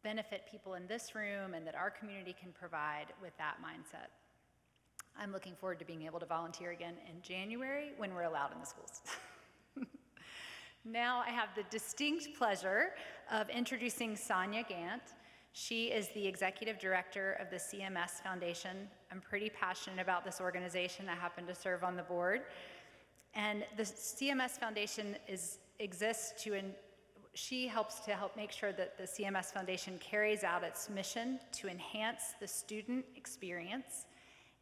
benefit people in this room and that our community can provide with that mindset. I'm looking forward to being able to volunteer again in January when we're allowed in the schools. Now I have the distinct pleasure of introducing Sonja Gantt. She is the Executive Director of the CMS Foundation. I'm pretty passionate about this organization. I happen to serve on the board. And the CMS Foundation she helps to make sure that the CMS Foundation carries out its mission to enhance the student experience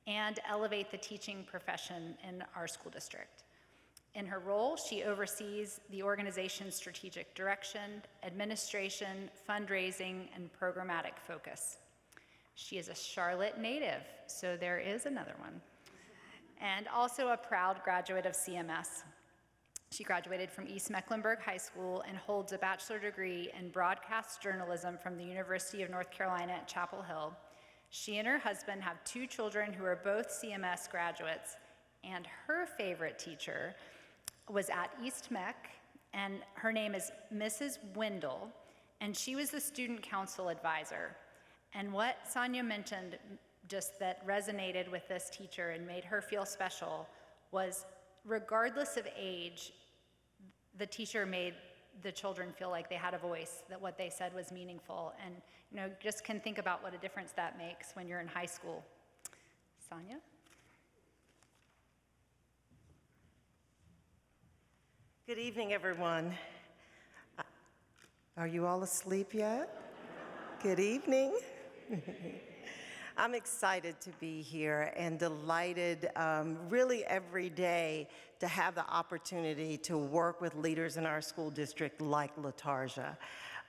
and elevate the teaching profession in our school district. In her role, she oversees the organization's strategic direction, administration, fundraising, and programmatic focus. She is a Charlotte native, so there is another one, and also a proud graduate of CMS. She graduated from East Mecklenburg High School and holds a bachelor degree in broadcast journalism from the University of North Carolina at Chapel Hill. She and her husband have 2 children who are both CMS graduates, and her favorite teacher was at East Meck, and her name is Mrs. Wendell, and she was the student council advisor. And what Sonja mentioned just that resonated with this teacher and made her feel special was, regardless of age, the teacher made the children feel like they had a voice, that what they said was meaningful, and just can think about what a difference that makes when you're in high school. Sonja? Good evening, everyone. Are you all asleep yet? Good evening. I'm excited to be here and delighted really every day to have the opportunity to work with leaders in our school district like LaTarja.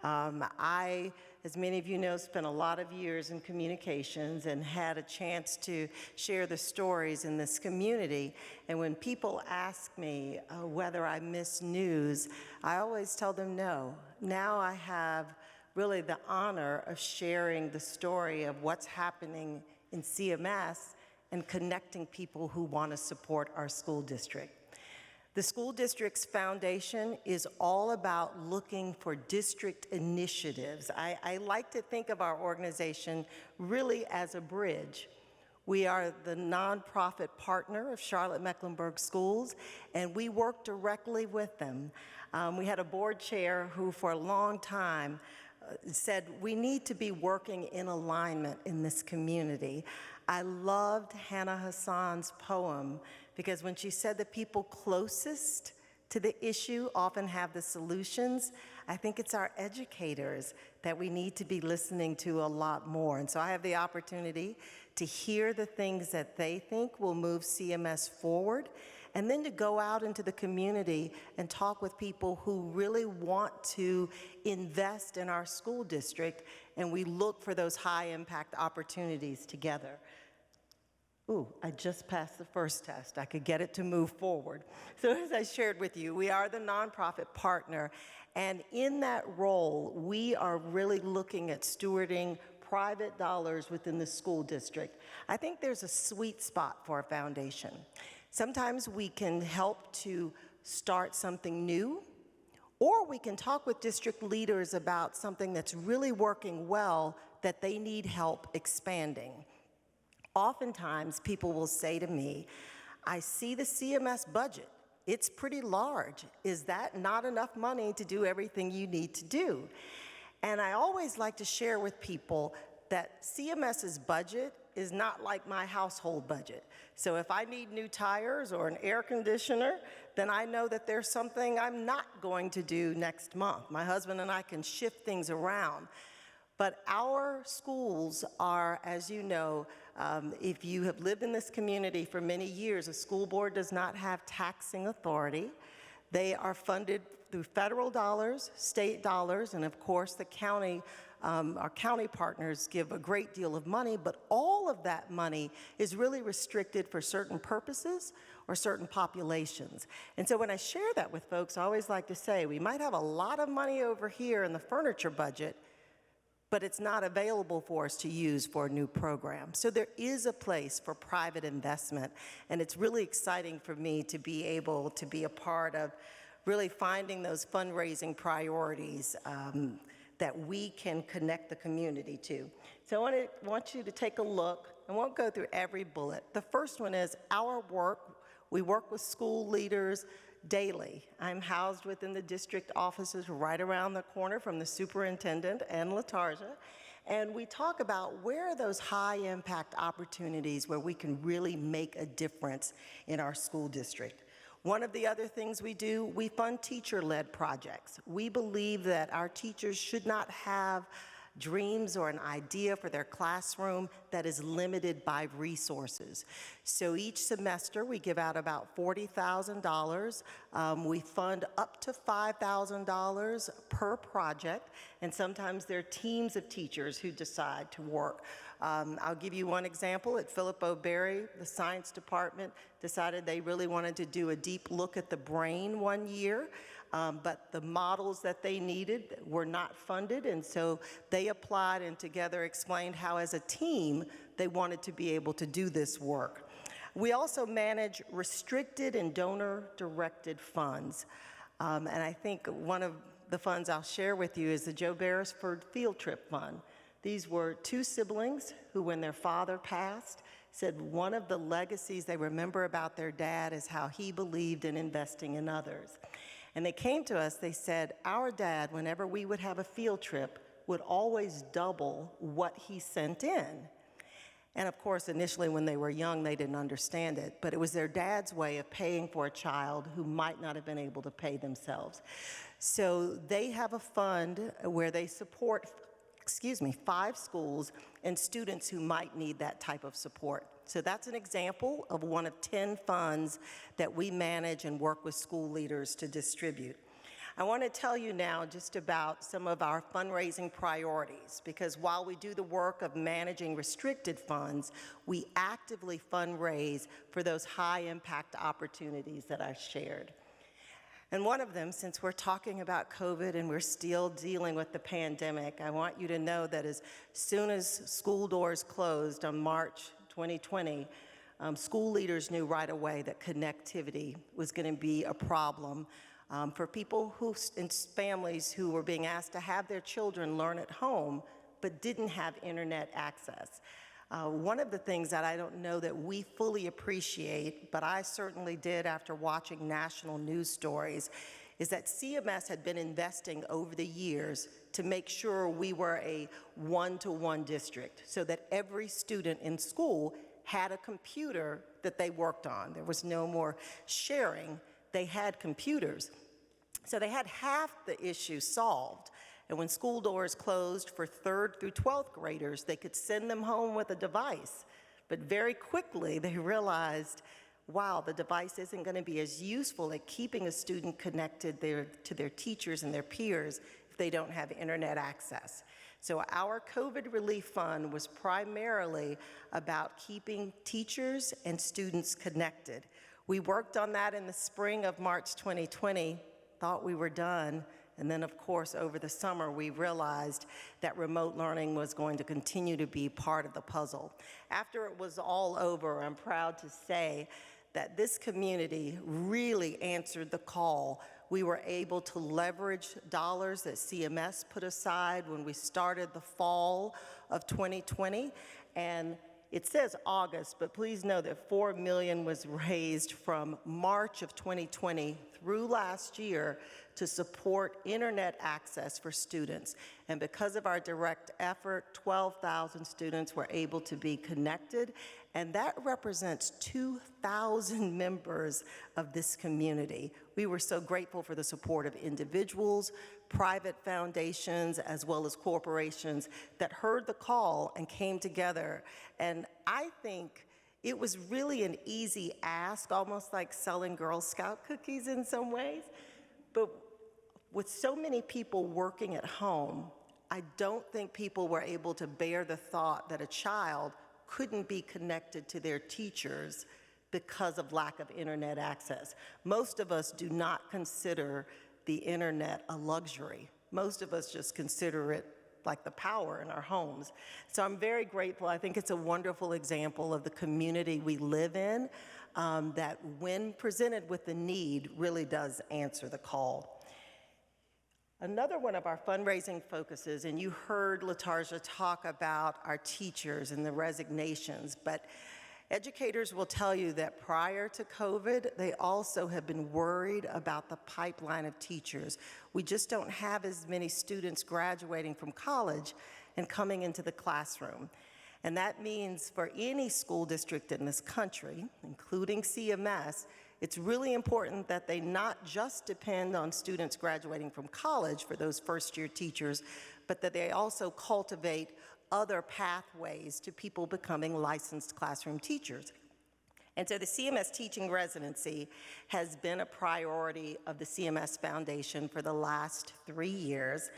I, as many of you know, spent a lot of years in communications and had a chance to share the stories in this community. And when people ask me whether I miss news, I always tell them no. Now I have really the honor of sharing the story of what's happening in CMS and connecting people who want to support our school district. The school district's foundation is all about looking for district initiatives. I like to think of our organization really as a bridge. We are the nonprofit partner of Charlotte-Mecklenburg Schools, and we work directly with them. We had a board chair who for a long time said we need to be working in alignment in this community. I loved Hannah Hassan's poem because when she said the people closest to the issue often have the solutions, I think it's our educators that we need to be listening to a lot more. And so I have the opportunity to hear the things that they think will move CMS forward, and then to go out into the community and talk with people who really want to invest in our school district, and we look for those high impact opportunities together. Ooh, I just passed the first test. I could get it to move forward. So as I shared with you, we are the nonprofit partner, and in that role, we are really looking at stewarding private dollars within the school district. I think there's a sweet spot for a foundation. Sometimes we can help to start something new, or we can talk with district leaders about something that's really working well that they need help expanding. Oftentimes, people will say to me, I see the CMS budget. It's pretty large. Is that not enough money to do everything you need to do? And I always like to share with people that CMS's budget is not like my household budget. So if I need new tires or an air conditioner, then I know that there's something I'm not going to do next month. My husband and I can shift things around. But our schools are, as you know, if you have lived in this community for many years, a school board does not have taxing authority. They are funded through federal dollars, state dollars, and of course the county, our county partners give a great deal of money, but all of that money is really restricted for certain purposes or certain populations. And so when I share that with folks, I always like to say, we might have a lot of money over here in the furniture budget, but it's not available for us to use for a new program. So there is a place for private investment, and it's really exciting for me to be able to be a part of really finding those fundraising priorities that we can connect the community to. So I want you to take a look. I won't go through every bullet. The first one is our work. We work with school leaders daily. I'm housed within the district offices right around the corner from the superintendent and LaTarja, and we talk about where are those high impact opportunities where we can really make a difference in our school district. One of the other things we do, we fund teacher-led projects. We believe that our teachers should not have dreams or an idea for their classroom that is limited by resources. So each semester we give out about $40,000. We fund up to $5,000 per project, and sometimes there are teams of teachers who decide to work. I'll give you one example. At Philip O'Berry, the science department decided they really wanted to do a deep look at the brain one year. But the models that they needed were not funded, and so they applied and together explained how as a team they wanted to be able to do this work. We also manage restricted and donor-directed funds. And I think one of the funds I'll share with you is the Joe Barrisford Field Trip Fund. These were two siblings who, when their father passed, said one of the legacies they remember about their dad is how he believed in investing in others. And they came to us, they said, our dad, whenever we would have a field trip, would always double what he sent in. And of course, initially when they were young, they didn't understand it, but it was their dad's way of paying for a child who might not have been able to pay themselves. So they have a fund where they support, 5 schools and students who might need that type of support. So that's an example of one of 10 funds that we manage and work with school leaders to distribute. I want to tell you now just about some of our fundraising priorities, because while we do the work of managing restricted funds, we actively fundraise for those high impact opportunities that I shared. And one of them, since we're talking about COVID and we're still dealing with the pandemic, I want you to know that as soon as school doors closed on March 2020, school leaders knew right away that connectivity was going to be a problem for people and families who were being asked to have their children learn at home but didn't have internet access. One of the things that I don't know that we fully appreciate, but I certainly did after watching national news stories, is that CMS had been investing over the years to make sure we were a one-to-one district, so that every student in school had a computer that they worked on. There was no more sharing. They had computers. So they had half the issue solved. And when school doors closed for 3rd through 12th graders, they could send them home with a device. But very quickly, they realized, wow, the device isn't going to be as useful at keeping a student connected to their teachers and their peers if they don't have internet access. So our COVID Relief Fund was primarily about keeping teachers and students connected. We worked on that in the spring of March 2020, thought we were done, and then of course over the summer we realized that remote learning was going to continue to be part of the puzzle. After it was all over, I'm proud to say that this community really answered the call. We were able to leverage dollars that CMS put aside when we started the fall of 2020. And it says August, but please know that $4 million was raised from March of 2020 through last year to support internet access for students. And because of our direct effort, 12,000 students were able to be connected, and that represents 2,000 members of this community. We were so grateful for the support of individuals, private foundations, as well as corporations that heard the call and came together. And I think it was really an easy ask, almost like selling Girl Scout cookies in some ways. But with so many people working at home, I don't think people were able to bear the thought that a child couldn't be connected to their teachers because of lack of internet access. Most of us do not consider the internet a luxury. Most of us just consider it like the power in our homes. So I'm very grateful. I think it's a wonderful example of the community we live in that when presented with the need really does answer the call. Another one of our fundraising focuses, and you heard LaTarja talk about our teachers and the resignations, but educators will tell you that prior to COVID, they also have been worried about the pipeline of teachers. We just don't have as many students graduating from college and coming into the classroom. And that means for any school district in this country, including CMS, it's really important that they not just depend on students graduating from college for those first-year teachers, but that they also cultivate other pathways to people becoming licensed classroom teachers. And so the CMS Teaching Residency has been a priority of the CMS Foundation for the last 3 years.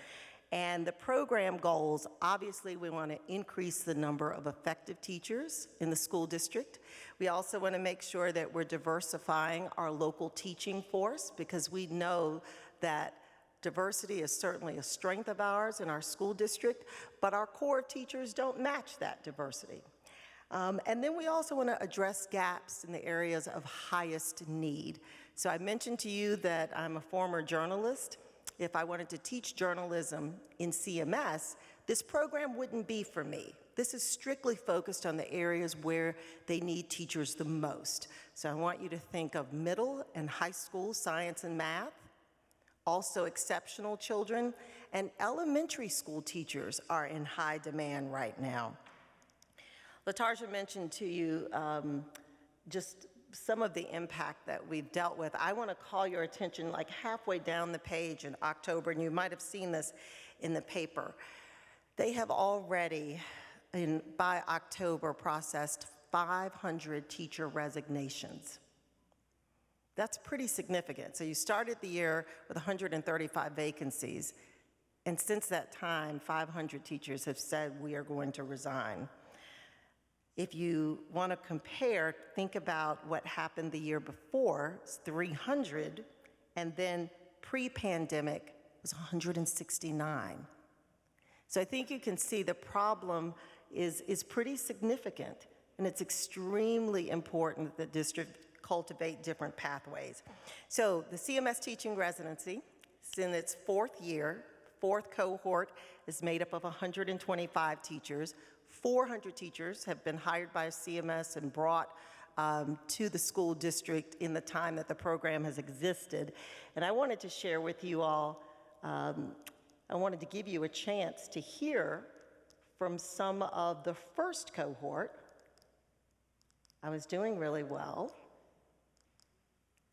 And the program goals, obviously we want to increase the number of effective teachers in the school district. We also want to make sure that we're diversifying our local teaching force, because we know that diversity is certainly a strength of ours in our school district, but our core teachers don't match that diversity. And then we also want to address gaps in the areas of highest need. So I mentioned to you that I'm a former journalist. If I wanted to teach journalism in CMS, this program wouldn't be for me. This is strictly focused on the areas where they need teachers the most. So I want you to think of middle and high school science and math, also exceptional children, and elementary school teachers are in high demand right now. LaTarja mentioned to you just some of the impact that we've dealt with. I want to call your attention like halfway down the page in October, and you might have seen this in the paper. They have already, by October, processed 500 teacher resignations. That's pretty significant. So you started the year with 135 vacancies, and since that time, 500 teachers have said we are going to resign. If you want to compare, think about what happened the year before, it's 300, and then pre-pandemic was 169. So I think you can see the problem is pretty significant, and it's extremely important that the district cultivate different pathways. So the CMS Teaching Residency is in its fourth year. Fourth cohort is made up of 125 teachers. 400 teachers have been hired by CMS and brought to the school district in the time that the program has existed. And I wanted to share with you all, I wanted to give you a chance to hear from some of the first cohort. I was doing really well.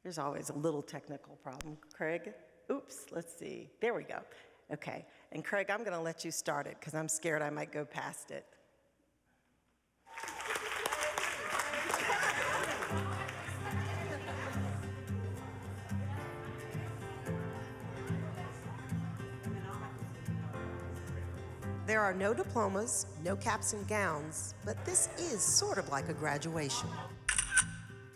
There's always a little technical problem. Craig, oops, let's see. There we go. Okay, and Craig, I'm gonna let you start it because I'm scared I might go past it. There are no diplomas, no caps and gowns, but this is sort of like a graduation.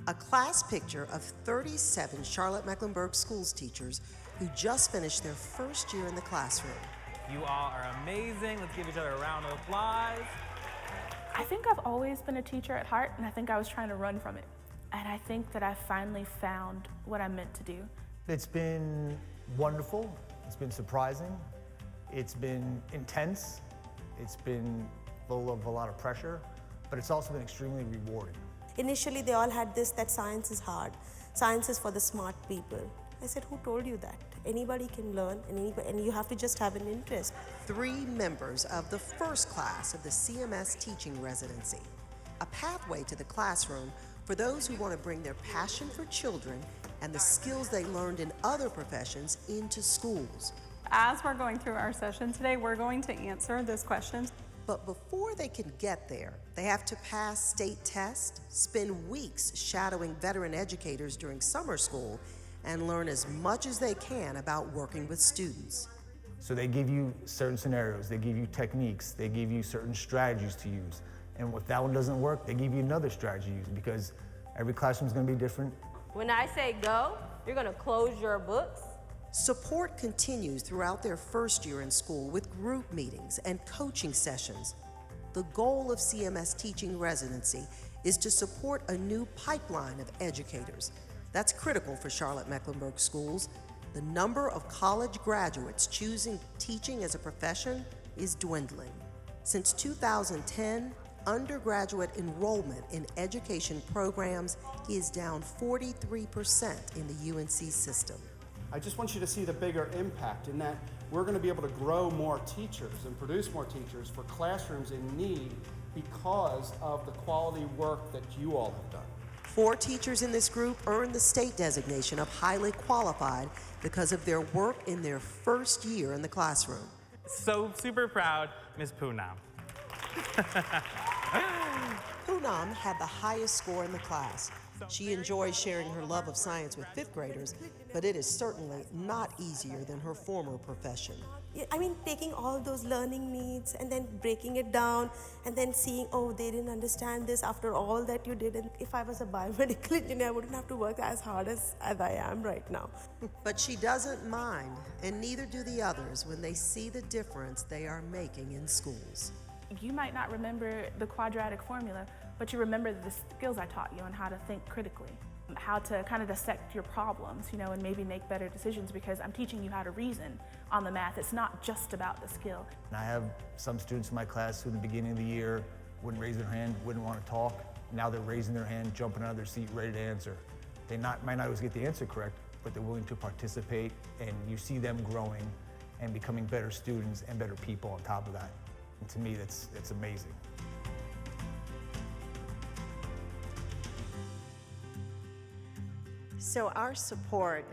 A class picture of 37 Charlotte-Mecklenburg schools teachers who just finished their first year in the classroom. You all are amazing. Let's give each other a round of applause. I think I've always been a teacher at heart, and I think I was trying to run from it. And I think that I finally found what I'm meant to do. It's been wonderful. It's been surprising. It's been intense. It's been full of a lot of pressure, but it's also been extremely rewarding. Initially, they all had this, that science is hard. Science is for the smart people. I said, who told you that? Anybody can learn, and you have to just have an interest. 3 members of the first class of the CMS Teaching Residency, a pathway to the classroom for those who want to bring their passion for children and the skills they learned in other professions into schools. As we're going through our session today, we're going to answer those questions. But before they can get there, they have to pass state tests, spend weeks shadowing veteran educators during summer school, and learn as much as they can about working with students. So they give you certain scenarios, they give you techniques, they give you certain strategies to use. And if that one doesn't work, they give you another strategy to use, because every classroom is going to be different. When I say go, you're going to close your books. Support continues throughout their first year in school with group meetings and coaching sessions. The goal of CMS Teaching Residency is to support a new pipeline of educators. That's critical for Charlotte-Mecklenburg schools. The number of college graduates choosing teaching as a profession is dwindling. Since 2010, undergraduate enrollment in education programs is down 43% in the UNC system. I just want you to see the bigger impact in that we're going to be able to grow more teachers and produce more teachers for classrooms in need because of the quality work that you all have done. 4 teachers in this group earned the state designation of highly qualified because of their work in their first year in the classroom. So super proud, Ms. Poonam. Poonam had the highest score in the class. She enjoys sharing her love of science with 5th graders, but it is certainly not easier than her former profession. I mean, taking all those learning needs and then breaking it down and then seeing, oh, they didn't understand this after all that you did. And if I was a biomedical engineer, I wouldn't have to work as hard as I am right now. But she doesn't mind, and neither do the others when they see the difference they are making in schools. You might not remember the quadratic formula, but you remember the skills I taught you on how to think critically, how to kind of dissect your problems, and maybe make better decisions, because I'm teaching you how to reason on the math. It's not just about the skill. And I have some students in my class who in the beginning of the year wouldn't raise their hand, wouldn't want to talk. Now they're raising their hand, jumping out of their seat, ready to answer. They might not always get the answer correct, but they're willing to participate, and you see them growing and becoming better students and better people on top of that. And to me, that's amazing. So our support,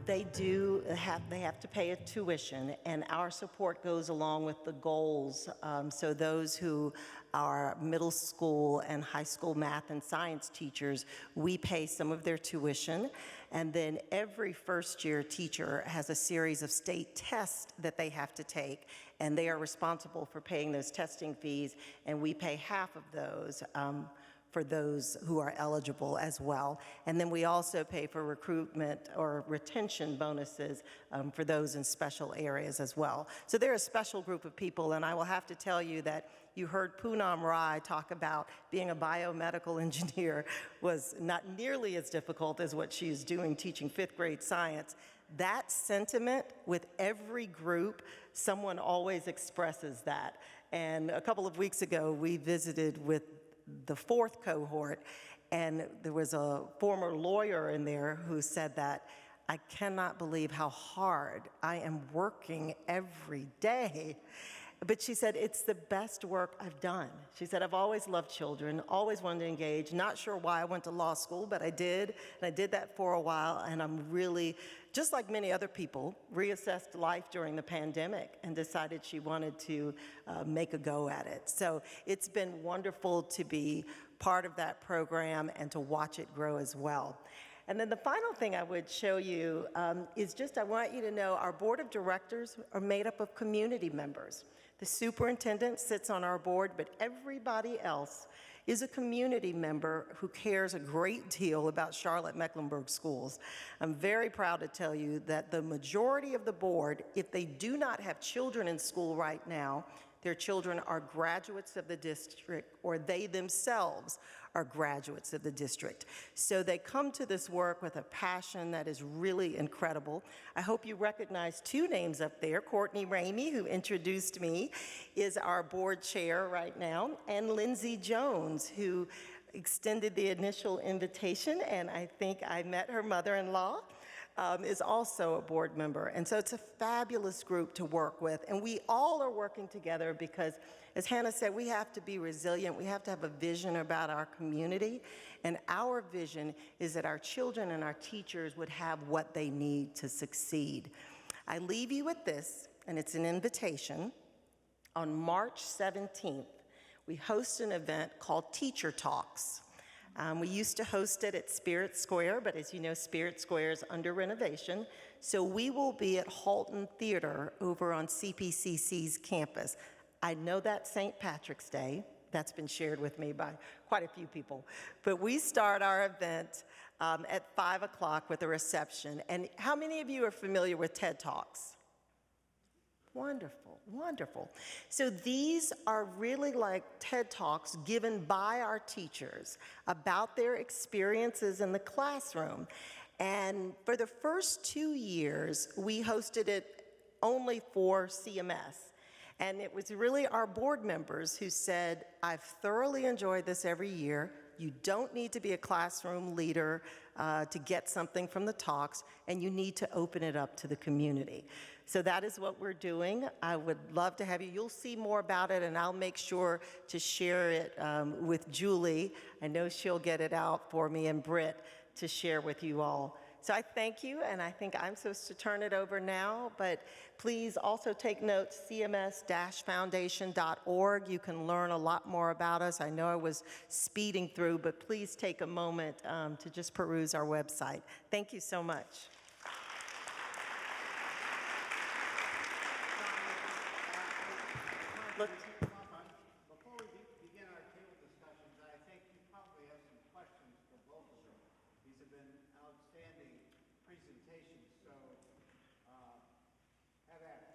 they have to pay a tuition, and our support goes along with the goals. So those who are middle school and high school math and science teachers, we pay some of their tuition. And then every first-year teacher has a series of state tests that they have to take, and they are responsible for paying those testing fees, and we pay half of those for those who are eligible as well. And then we also pay for recruitment or retention bonuses for those in special areas as well. So they're a special group of people, and I will have to tell you that you heard Poonam Rai talk about being a biomedical engineer was not nearly as difficult as what she is doing teaching 5th grade science. That sentiment with every group, someone always expresses that. And a couple of weeks ago, we visited with the 4th cohort, and there was a former lawyer in there who said that, I cannot believe how hard I am working every day. But she said, it's the best work I've done. She said, I've always loved children, always wanted to engage, not sure why I went to law school, but I did, and I did that for a while, and I'm really, just like many other people, reassessed life during the pandemic and decided she wanted to make a go at it. So it's been wonderful to be part of that program and to watch it grow as well. And then the final thing I would show you is just I want you to know our board of directors are made up of community members. The superintendent sits on our board, but everybody else is a community member who cares a great deal about Charlotte-Mecklenburg schools. I'm very proud to tell you that the majority of the board, if they do not have children in school right now, their children are graduates of the district, or they themselves are graduates of the district. So they come to this work with a passion that is really incredible. I hope you recognize two names up there. Courtney Ramey, who introduced me, is our board chair right now, and Lindsay Jones, who extended the initial invitation, and I think I met her mother-in-law. Is also a board member. And so it's a fabulous group to work with. And we all are working together because, as Hannah said, we have to be resilient. We have to have a vision about our community. And our vision is that our children and our teachers would have what they need to succeed. I leave you with this, and it's an invitation. On March 17th, we host an event called Teacher Talks. We used to host it at Spirit Square, but as you know, Spirit Square is under renovation. So we will be at Halton Theater over on CPCC's campus. I know that's St. Patrick's Day. That's been shared with me by quite a few people. But we start our event at 5 o'clock with a reception. And how many of you are familiar with TED Talks? Wonderful, wonderful. So these are really like TED Talks given by our teachers about their experiences in the classroom. And for the first 2 years, we hosted it only for CMS. And it was really our board members who said, I've thoroughly enjoyed this every year. You don't need to be a classroom leader to get something from the talks, and you need to open it up to the community. So that is what we're doing. I would love to have you. You'll see more about it, and I'll make sure to share it with Julie. I know she'll get it out for me, and Britt to share with you all. So I thank you, and I think I'm supposed to turn it over now, but please also take notes, cms-foundation.org. You can learn a lot more about us. I know I was speeding through, but please take a moment to just peruse our website. Thank you so much. Before we begin our table discussions, I think you probably have some questions for both of them. These have been outstanding presentations, so have at it.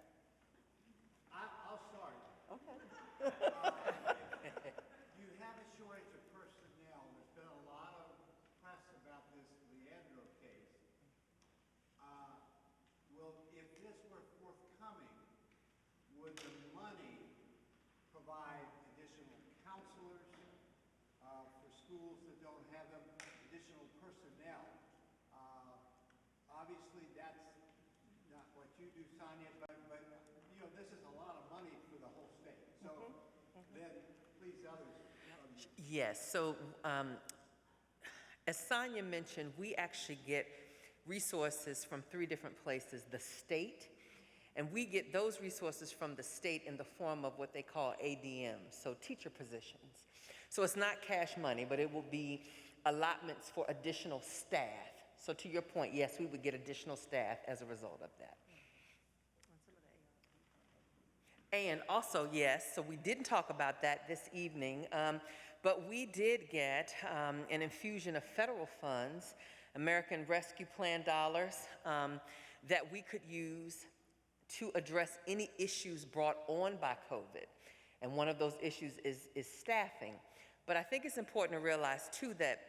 I'll start. Okay. You have a shortage of personnel. There's been a lot of press about this Leandro case. If this were forthcoming, would the money provide additional counselors for schools that don't have them, additional personnel? Obviously, that's not what you do, Sonja, but you know, this is a lot of money for the whole state. So then, please, others. Yes, so as Sonja mentioned, we actually get resources from 3 different places: the state, and we get those resources from the state in the form of what they call ADMs, so teacher positions. So it's not cash money, but it will be allotments for additional staff. So to your point, yes, we would get additional staff as a result of that. And also, yes, so we didn't talk about that this evening, but we did get an infusion of federal funds, American Rescue Plan dollars, that we could use to address any issues brought on by COVID. And one of those issues is staffing. But I think it's important to realize too that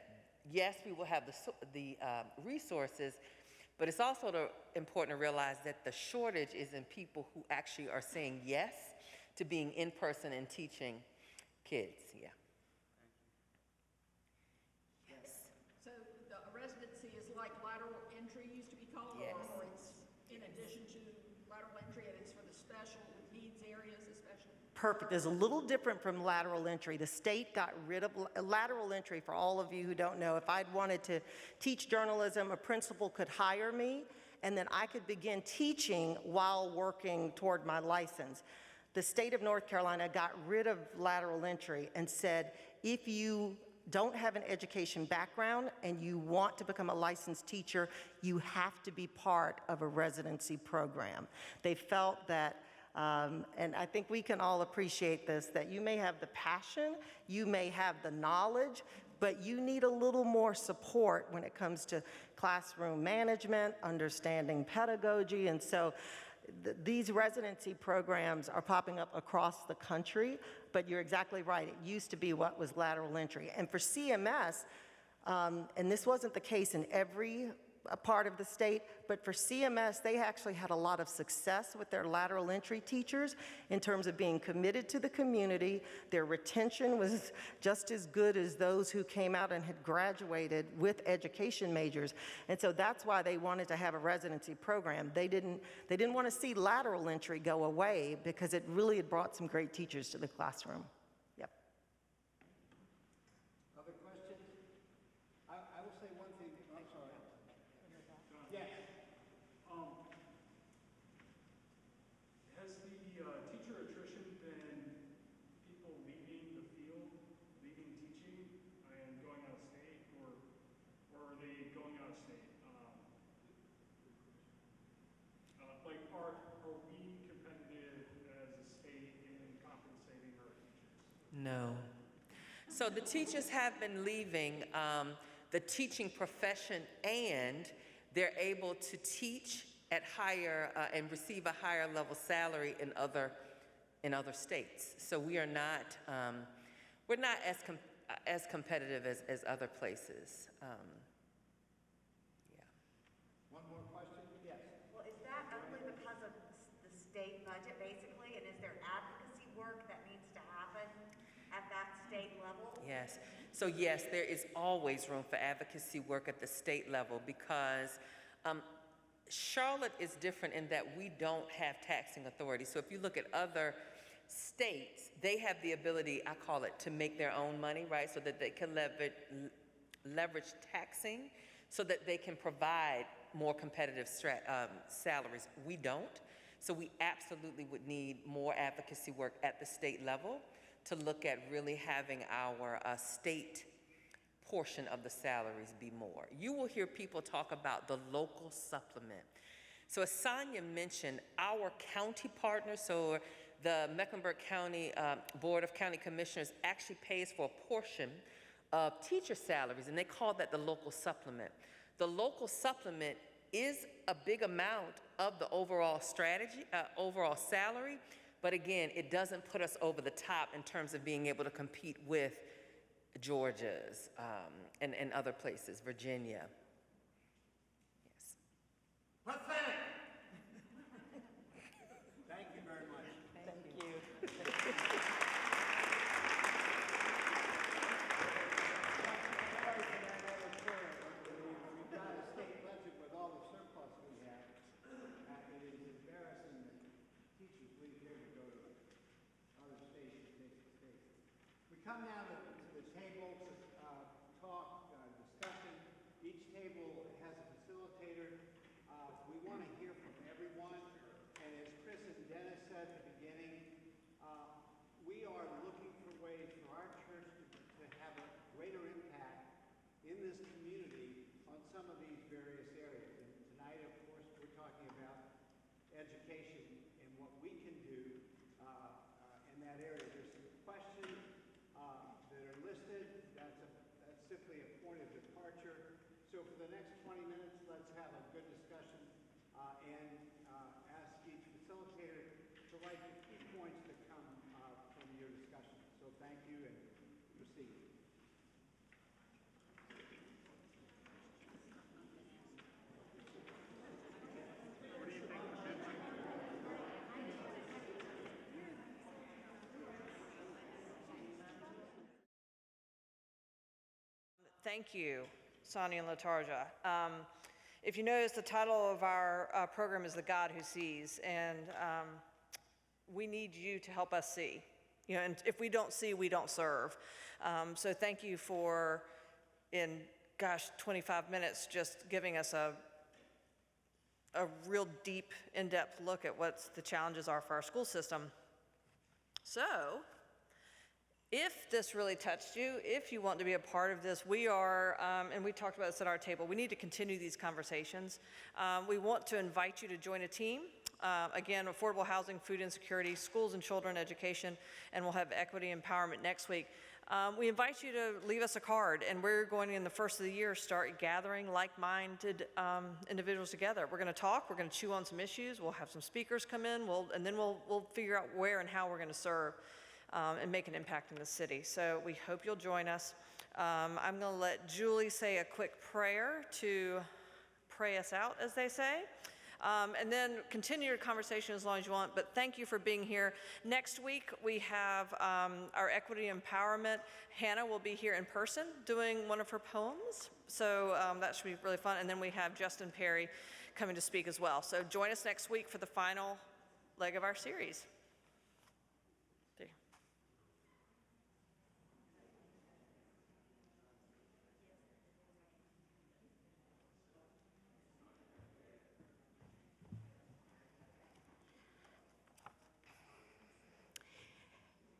yes, we will have the resources, but it's also important to realize that the shortage is in people who actually are saying yes to being in person and teaching kids, yeah. Yes. So the residency is like lateral entry used to be called, yes. Or it's in addition to lateral entry and it's for the special needs areas especially? Perfect. It's a little different from lateral entry. The state got rid of lateral entry. For all of you who don't know, if I'd wanted to teach journalism, a principal could hire me, and then I could begin teaching while working toward my license. The state of North Carolina got rid of lateral entry and said, if you don't have an education background and you want to become a licensed teacher, you have to be part of a residency program. They felt that And I think we can all appreciate this, that you may have the passion, you may have the knowledge, but you need a little more support when it comes to classroom management, understanding pedagogy. And so these residency programs are popping up across the country, but you're exactly right. It used to be what was lateral entry. And for CMS, and this wasn't the case in every part of the state, but for CMS, they actually had a lot of success with their lateral entry teachers in terms of being committed to the community. Their retention was just as good as those who came out and had graduated with education majors. And so that's why they wanted to have a residency program. They didn't want to see lateral entry go away because it really had brought some great teachers to the classroom. Yep. Other questions? I will say one thing. I'm sorry. Yes. Has the teacher attrition been people leaving the field, leaving teaching, and going out of state, or are they going out of state? Like, are we competitive as a state in compensating our teachers? No. So the teachers have been leaving the teaching profession, and they're able to teach at higher and receive a higher level salary in other states. So we are not we're not as competitive as other places. Yeah. One more question? Yes. Well, is that only because of the state budget, basically, and is there advocacy work that needs to happen at that state level? Yes. So yes, there is always room for advocacy work at the state level because Charlotte is different in that we don't have taxing authority. So if you look at other states, they have the ability, I call it, to make their own money, right? So that they can leverage taxing so that they can provide more competitive salaries. We don't. So we absolutely would need more advocacy work at the state level to look at really having our state portion of the salaries be more. You will hear people talk about the local supplement. So as Sonja mentioned, our county partners, so the Mecklenburg County Board of County Commissioners actually pays for a portion of teacher salaries, and they call that the local supplement. The local supplement is a big amount of the overall strategy, overall salary, but again, it doesn't put us over the top in terms of being able to compete with Georgia's and other places, Virginia. Yes. Pathetic. Thank you very much. Thank you. We've got a state budget with all the surplus we have. It is embarrassing that teachers leave here to go to other states and state. We come now to the table to talk, discussion. Each table has a facilitator. We want to hear from everyone. And as Chris and Dennis said at the beginning, we are looking for ways for our church to have a greater impact in this community on some of these various areas. And tonight, of course, we're talking about education and what we can do in that area. There's some questions that are listed. That's simply a point of departure. So for the next 20 minutes, let's have a good discussion and ask each facilitator to write the key points that come from your discussion. So thank you and proceed. Thank you, Sonja and LaTarja. If you notice, the title of our program is The God Who Sees, and we need you to help us see. You know, and if we don't see, we don't serve. So thank you for, in 25 minutes, just giving us a real deep, in-depth look at what the challenges are for our school system. So, If this really touched you, if you want to be a part of this, we are, and we talked about this at our table, we need to continue these conversations. We want to invite you to join a team. Again, affordable housing, food insecurity, schools and children education, and we'll have equity empowerment next week. We invite you to leave us a card, and we're going in the first of the year start gathering like-minded individuals together. We're going to talk, we're going to chew on some issues, we'll have some speakers come in, and then we'll figure out where and how we're going to serve and make an impact in the city. So we hope you'll join us. I'm going to let Julie say a quick prayer to pray us out, as they say. And then continue your conversation as long as you want, but thank you for being here. Next week, we have our equity empowerment. Hannah will be here in person doing one of her poems, so that should be really fun. And then we have Justin Perry coming to speak as well. So join us next week for the final leg of our series.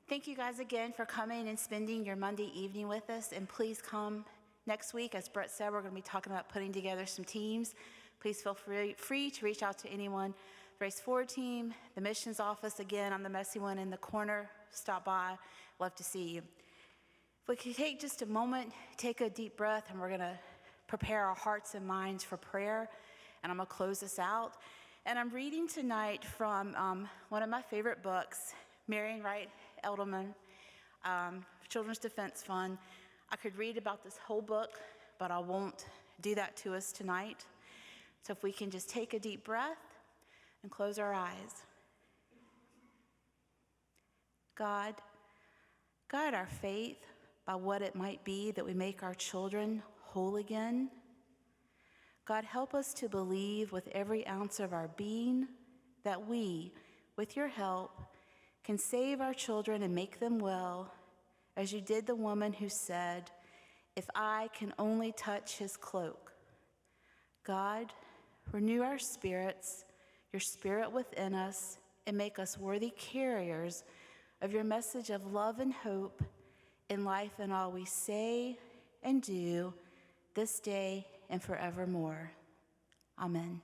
Thank you guys again for coming and spending your Monday evening with us. And please come next week. As Brett said, we're going to be talking about putting together some teams. Please feel free to reach out to anyone. The Race Forward team, the missions office, again, I'm the messy one in the corner. Stop by. Love to see you. If we could take just a moment, take a deep breath, and we're going to prepare our hearts and minds for prayer. And I'm going to close this out. And I'm reading tonight from one of my favorite books, Marian Wright Edelman, Children's Defense Fund. I could read about this whole book, but I won't do that to us tonight. So if we can just take a deep breath and close our eyes. God, guide our faith by what it might be that we make our children whole again. God, help us to believe with every ounce of our being that we, with your help, can save our children and make them well, as you did the woman who said, "If I can only touch his cloak." God, renew our spirits, your spirit within us, and make us worthy carriers of your message of love and hope in life and all we say and do this day and forevermore. Amen.